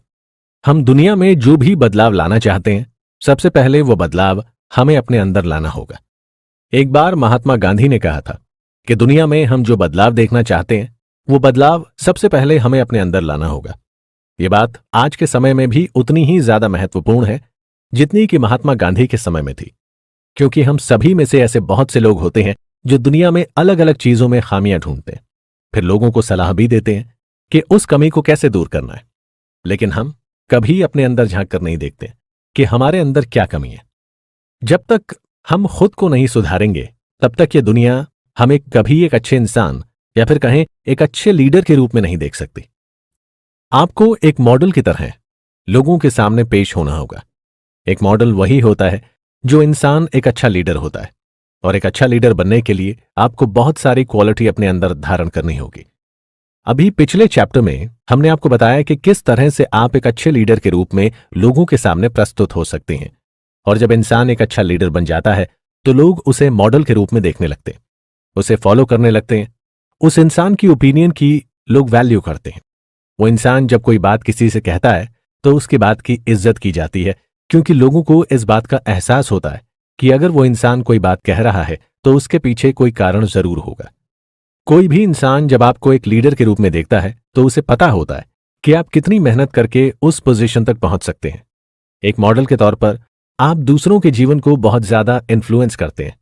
हम दुनिया में जो भी बदलाव लाना चाहते हैं, सबसे पहले वो बदलाव हमें अपने अंदर लाना होगा। एक बार महात्मा गांधी ने कहा था कि दुनिया में हम जो बदलाव देखना चाहते हैं वो बदलाव सबसे पहले हमें अपने अंदर लाना होगा। ये बात आज के समय में भी उतनी ही ज्यादा महत्वपूर्ण है जितनी कि महात्मा गांधी के समय में थी, क्योंकि हम सभी में से ऐसे बहुत से लोग होते हैं जो दुनिया में अलग अलग चीजों में खामियां ढूंढते हैं, फिर लोगों को सलाह भी देते हैं कि उस कमी को कैसे दूर करना है, लेकिन हम कभी अपने अंदर झांक कर नहीं देखते कि हमारे अंदर क्या कमी है। जब तक हम खुद को नहीं सुधारेंगे तब तक ये दुनिया हमें कभी एक अच्छे इंसान या फिर कहें एक अच्छे लीडर के रूप में नहीं देख सकती। आपको एक मॉडल की तरह लोगों के सामने पेश होना होगा। एक मॉडल वही होता है जो इंसान एक अच्छा लीडर होता है, और एक अच्छा लीडर बनने के लिए आपको बहुत सारी क्वालिटी अपने अंदर धारण करनी होगी। अभी पिछले चैप्टर में हमने आपको बताया कि किस तरह से आप एक अच्छे लीडर के रूप में लोगों के सामने प्रस्तुत हो सकते हैं, और जब इंसान एक अच्छा लीडर बन जाता है तो लोग उसे मॉडल के रूप में देखने लगते हैं, उसे फॉलो करने लगते हैं। उस इंसान की ओपिनियन की लोग वैल्यू करते हैं। वो इंसान जब कोई बात किसी से कहता है तो उसकी बात की इज्जत की जाती है, क्योंकि लोगों को इस बात का एहसास होता है कि अगर वो इंसान कोई बात कह रहा है तो उसके पीछे कोई कारण जरूर होगा। कोई भी इंसान जब आपको एक लीडर के रूप में देखता है तो उसे पता होता है कि आप कितनी मेहनत करके उस पोजीशन तक पहुंच सकते हैं। एक मॉडल के तौर पर आप दूसरों के जीवन को बहुत ज्यादा इन्फ्लुएंस करते हैं।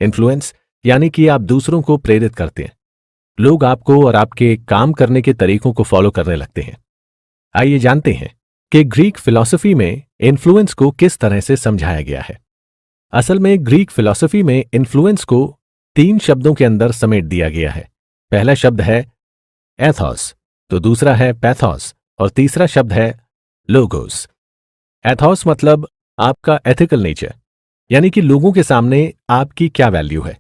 इन्फ्लुएंस यानी कि आप दूसरों को प्रेरित करते हैं। लोग आपको और आपके काम करने के तरीकों को फॉलो करने लगते हैं। आइए जानते हैं कि ग्रीक फिलॉसफी में इन्फ्लुएंस को किस तरह से समझाया गया है। असल में ग्रीक फिलॉसफी में इन्फ्लुएंस को 3 शब्दों के अंदर समेट दिया गया है। पहला शब्द है एथॉस, तो दूसरा है पैथॉस, और तीसरा शब्द है लोगोस। एथॉस मतलब आपका एथिकल नेचर, यानी कि लोगों के सामने आपकी क्या वैल्यू है,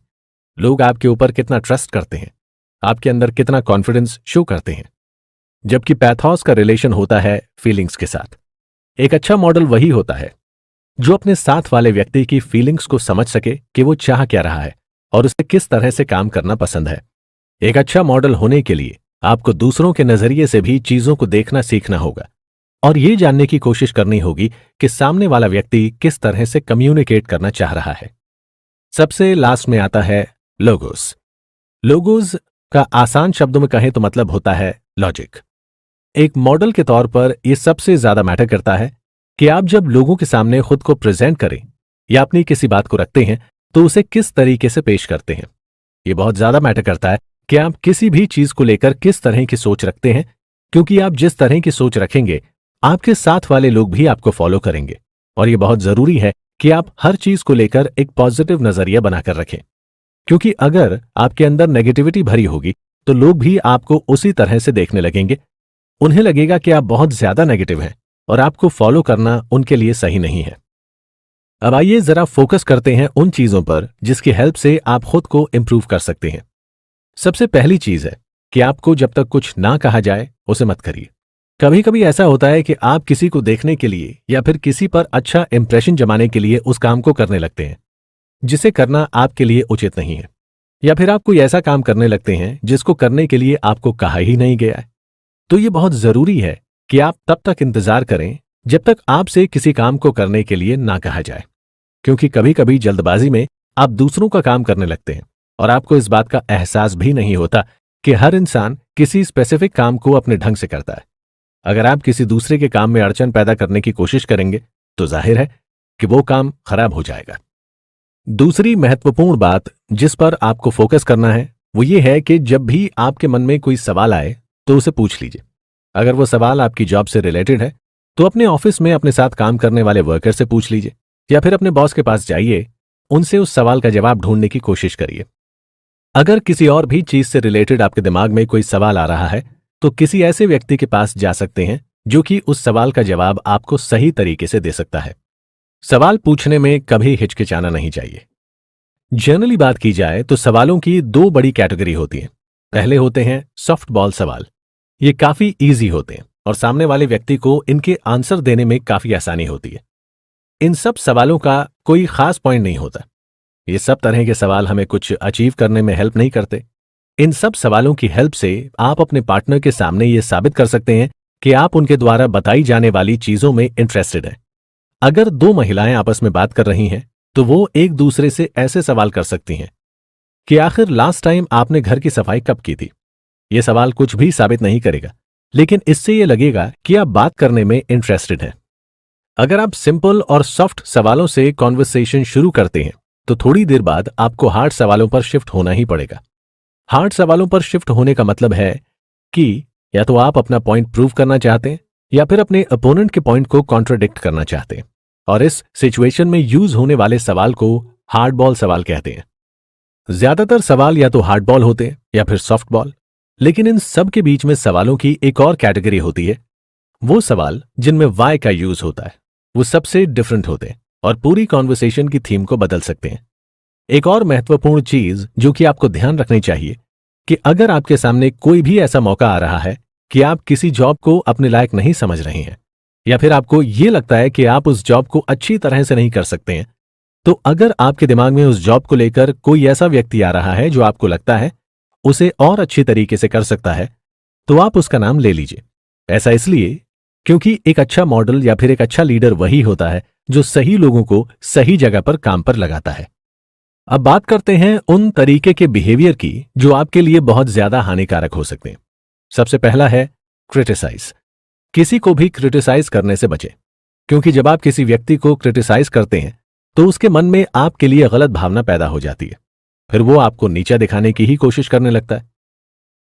लोग आपके ऊपर कितना ट्रस्ट करते हैं, आपके अंदर कितना कॉन्फिडेंस शो करते हैं। जबकि पैथॉस का रिलेशन होता है फीलिंग्स के साथ। एक अच्छा मॉडल वही होता है जो अपने साथ वाले व्यक्ति की फीलिंग्स को समझ सके कि वो चाह क्या रहा है और उसे किस तरह से काम करना पसंद है। एक अच्छा मॉडल होने के लिए आपको दूसरों के नजरिए से भी चीजों को देखना सीखना होगा, और ये जानने की कोशिश करनी होगी कि सामने वाला व्यक्ति किस तरह से कम्युनिकेट करना चाह रहा है। सबसे लास्ट में आता है लोगोस। लोगोस का आसान शब्दों में कहें तो मतलब होता है लॉजिक। एक मॉडल के तौर पर यह सबसे ज्यादा मैटर करता है कि आप जब लोगों के सामने खुद को प्रेजेंट करें या अपनी किसी बात को रखते हैं तो उसे किस तरीके से पेश करते हैं। यह बहुत ज्यादा मैटर करता है कि आप किसी भी चीज को लेकर किस तरह की सोच रखते हैं, क्योंकि आप जिस तरह की सोच रखेंगे आपके साथ वाले लोग भी आपको फॉलो करेंगे। और यह बहुत जरूरी है कि आप हर चीज को लेकर एक पॉजिटिव नजरिया बनाकर रखें, क्योंकि अगर आपके अंदर नेगेटिविटी भरी होगी तो लोग भी आपको उसी तरह से देखने लगेंगे। उन्हें लगेगा कि आप बहुत ज्यादा नेगेटिव हैं और आपको फॉलो करना उनके लिए सही नहीं है। अब आइए जरा फोकस करते हैं उन चीजों पर जिसकी हेल्प से आप खुद को इंप्रूव कर सकते हैं। सबसे पहली चीज है कि आपको जब तक कुछ ना कहा जाए उसे मत करिए। कभी कभी ऐसा होता है कि आप किसी को देखने के लिए या फिर किसी पर अच्छा इंप्रेशन जमाने के लिए उस काम को करने लगते हैं जिसे करना आपके लिए उचित नहीं है, या फिर आप कोई ऐसा काम करने लगते हैं जिसको करने के लिए आपको कहा ही नहीं गया है। तो ये बहुत जरूरी है कि आप तब तक इंतजार करें जब तक आपसे किसी काम को करने के लिए ना कहा जाए, क्योंकि कभी कभी जल्दबाजी में आप दूसरों का काम करने लगते हैं और आपको इस बात का एहसास भी नहीं होता कि हर इंसान किसी स्पेसिफिक काम को अपने ढंग से करता है। अगर आप किसी दूसरे के काम में अड़चन पैदा करने की कोशिश करेंगे तो जाहिर है कि वो काम खराब हो जाएगा। दूसरी महत्वपूर्ण बात जिस पर आपको फोकस करना है वो ये है कि जब भी आपके मन में कोई सवाल आए तो उसे पूछ लीजिए। अगर वो सवाल आपकी जॉब से रिलेटेड है तो अपने ऑफिस में अपने साथ काम करने वाले वर्कर से पूछ लीजिए, या फिर अपने बॉस के पास जाइए, उनसे उस सवाल का जवाब ढूंढने की कोशिश करिए। अगर किसी और भी चीज से रिलेटेड आपके दिमाग में कोई सवाल आ रहा है तो किसी ऐसे व्यक्ति के पास जा सकते हैं जो कि उस सवाल का जवाब आपको सही तरीके से दे सकता है। सवाल पूछने में कभी हिचकिचाना नहीं चाहिए। जनरली बात की जाए तो सवालों की दो बड़ी कैटेगरी होती है। पहले होते हैं सॉफ्ट बॉल सवाल। ये काफी इजी होते हैं और सामने वाले व्यक्ति को इनके आंसर देने में काफी आसानी होती है। इन सब सवालों का कोई खास पॉइंट नहीं होता। ये सब तरह के सवाल हमें कुछ अचीव करने में हेल्प नहीं करते। इन सब सवालों की हेल्प से आप अपने पार्टनर के सामने ये साबित कर सकते हैं कि आप उनके द्वारा बताई जाने वाली चीजों में इंटरेस्टेड हैं। अगर दो महिलाएं आपस में बात कर रही हैं तो वो एक दूसरे से ऐसे सवाल कर सकती हैं कि आखिर लास्ट टाइम आपने घर की सफाई कब की थी। यह सवाल कुछ भी साबित नहीं करेगा, लेकिन इससे यह लगेगा कि आप बात करने में इंटरेस्टेड हैं। अगर आप सिंपल और सॉफ्ट सवालों से कॉन्वर्सेशन शुरू करते हैं तो थोड़ी देर बाद आपको हार्ड सवालों पर शिफ्ट होना ही पड़ेगा। हार्ड सवालों पर शिफ्ट होने का मतलब है कि या तो आप अपना पॉइंट प्रूव करना चाहते हैं या फिर अपने अपोनेंट के पॉइंट को कॉन्ट्राडिक्ट करना चाहते हैं, और इस सिचुएशन में यूज होने वाले सवाल को हार्ड बॉल सवाल कहते हैं। ज्यादातर सवाल या तो हार्ड बॉल होते हैं या फिर सॉफ्ट बॉल, लेकिन इन सब के बीच में सवालों की एक और कैटेगरी होती है। वो सवाल जिनमें वाई का यूज होता है वो सबसे डिफरेंट होते हैं और पूरी कॉन्वर्सेशन की थीम को बदल सकते हैं। एक और महत्वपूर्ण चीज जो कि आपको ध्यान रखनी चाहिए कि अगर आपके सामने कोई भी ऐसा मौका आ रहा है कि आप किसी जॉब को अपने लायक नहीं समझ रहे हैं या फिर आपको यह लगता है कि आप उस जॉब को अच्छी तरह से नहीं कर सकते हैं, तो अगर आपके दिमाग में उस जॉब को लेकर कोई ऐसा व्यक्ति आ रहा है जो आपको लगता है उसे और अच्छी तरीके से कर सकता है, तो आप उसका नाम ले लीजिए। ऐसा इसलिए क्योंकि एक अच्छा मॉडल या फिर एक अच्छा लीडर वही होता है जो सही लोगों को सही जगह पर काम पर लगाता है। अब बात करते हैं उन तरीके के बिहेवियर की जो आपके लिए बहुत ज्यादा हानिकारक हो सकते हैं। सबसे पहला है क्रिटिसाइज। किसी को भी क्रिटिसाइज करने से बचें, क्योंकि जब आप किसी व्यक्ति को क्रिटिसाइज करते हैं तो उसके मन में आपके लिए गलत भावना पैदा हो जाती है, फिर वो आपको नीचा दिखाने की ही कोशिश करने लगता है।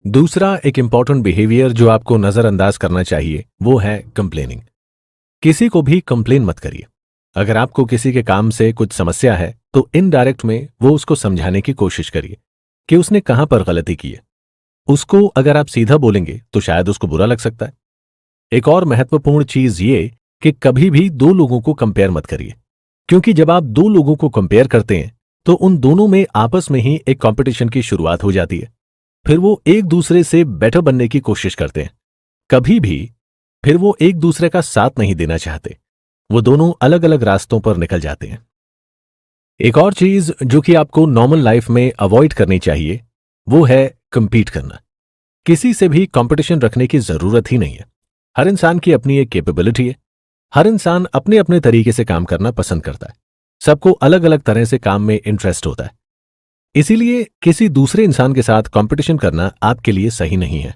दूसरा एक इंपॉर्टेंट बिहेवियर जो आपको नजरअंदाज करना चाहिए वो है कंप्लेनिंग। किसी को भी कंप्लेन मत करिए। अगर आपको किसी के काम से कुछ समस्या है तो इनडायरेक्ट में वो उसको समझाने की कोशिश करिए कि उसने कहां पर गलती की है। उसको अगर आप सीधा बोलेंगे तो शायद उसको बुरा लग सकता है। एक और महत्वपूर्ण चीज ये कि कभी भी दो लोगों को कंपेयर मत करिए, क्योंकि जब आप दो लोगों को कंपेयर करते हैं तो उन दोनों में आपस में ही एक कंपटीशन की शुरुआत हो जाती है। फिर वो एक दूसरे से बेटर बनने की कोशिश करते हैं। कभी भी फिर वो एक दूसरे का साथ नहीं देना चाहते। वो दोनों अलग अलग रास्तों पर निकल जाते हैं। एक और चीज जो कि आपको नॉर्मल लाइफ में अवॉइड करनी चाहिए वो है कंपीट करना। किसी से भी कंपटीशन रखने की जरूरत ही नहीं है। हर इंसान की अपनी एक कैपेबिलिटी है। हर इंसान अपने अपने तरीके से काम करना पसंद करता है। सबको अलग अलग तरह से काम में इंटरेस्ट होता है। इसीलिए किसी दूसरे इंसान के साथ कंपटीशन करना आपके लिए सही नहीं है।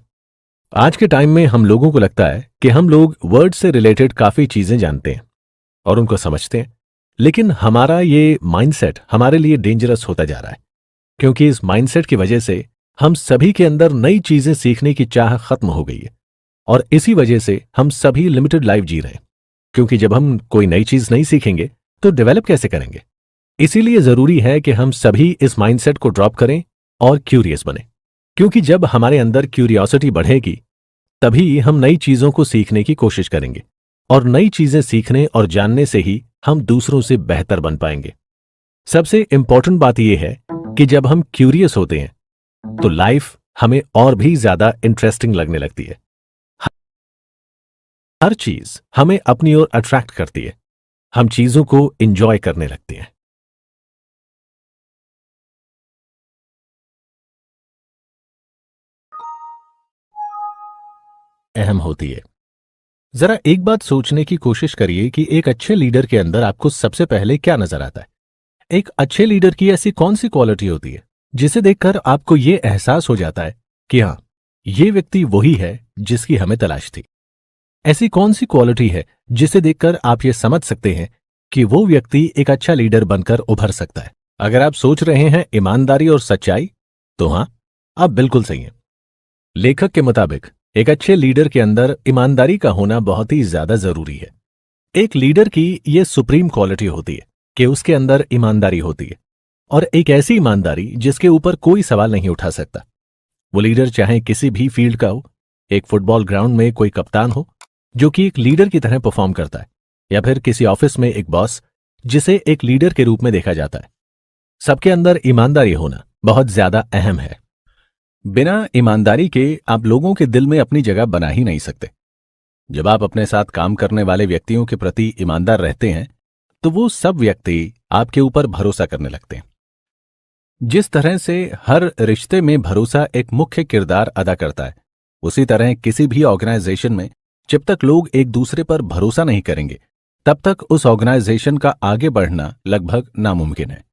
आज के टाइम में हम लोगों को लगता है कि हम लोग वर्ड से रिलेटेड काफी चीजें जानते हैं और उनको समझते हैं, लेकिन हमारा ये माइंडसेट हमारे लिए डेंजरस होता जा रहा है, क्योंकि इस माइंडसेट की वजह से हम सभी के अंदर नई चीजें सीखने की चाह खत्म हो गई है और इसी वजह से हम सभी लिमिटेड लाइफ जी रहे हैं, क्योंकि जब हम कोई नई चीज नहीं सीखेंगे तो डेवलप कैसे करेंगे। इसीलिए जरूरी है कि हम सभी इस माइंडसेट को ड्रॉप करें और क्यूरियस बने, क्योंकि जब हमारे अंदर क्यूरियोसिटी बढ़ेगी तभी हम नई चीजों को सीखने की कोशिश करेंगे और नई चीजें सीखने और जानने से ही हम दूसरों से बेहतर बन पाएंगे। सबसे इंपॉर्टेंट बात यह है कि जब हम क्यूरियस होते हैं तो लाइफ हमें और भी ज्यादा इंटरेस्टिंग लगने लगती है। हर चीज हमें अपनी ओर अट्रैक्ट करती है। हम चीजों को एंजॉय करने लगते हैं। अहम होती है। जरा एक बात सोचने की कोशिश करिए कि एक अच्छे लीडर के अंदर आपको सबसे पहले क्या नजर आता है। एक अच्छे लीडर की ऐसी कौन सी क्वालिटी होती है जिसे देखकर आपको यह एहसास हो जाता है कि हाँ, ये व्यक्ति वही है जिसकी हमें तलाश थी। ऐसी कौन सी क्वालिटी है जिसे देखकर आप ये समझ सकते हैं कि वो व्यक्ति एक अच्छा लीडर बनकर उभर सकता है? अगर आप सोच रहे हैं ईमानदारी और सच्चाई, तो हाँ, आप बिल्कुल सही हैं। लेखक के मुताबिक एक अच्छे लीडर के अंदर ईमानदारी का होना बहुत ही ज्यादा जरूरी है। एक लीडर की ये सुप्रीम क्वालिटी होती है कि उसके अंदर ईमानदारी होती है, और एक ऐसी ईमानदारी जिसके ऊपर कोई सवाल नहीं उठा सकता। वो लीडर चाहे किसी भी फील्ड का हो, एक फुटबॉल ग्राउंड में कोई कप्तान हो जो कि एक लीडर की तरह परफॉर्म करता है, या फिर किसी ऑफिस में एक बॉस जिसे एक लीडर के रूप में देखा जाता है। सबके अंदर ईमानदारी होना बहुत ज्यादा अहम है। बिना ईमानदारी के आप लोगों के दिल में अपनी जगह बना ही नहीं सकते। जब आप अपने साथ काम करने वाले व्यक्तियों के प्रति ईमानदार रहते हैं, तो वो सब व्यक्ति आपके ऊपर भरोसा करने लगते हैं। जिस तरह से हर रिश्ते में भरोसा एक मुख्य किरदार अदा करता है, उसी तरह किसी भी ऑर्गेनाइजेशन में जब तक लोग एक दूसरे पर भरोसा नहीं करेंगे, तब तक उस ऑर्गेनाइजेशन का आगे बढ़ना लगभग नामुमकिन है।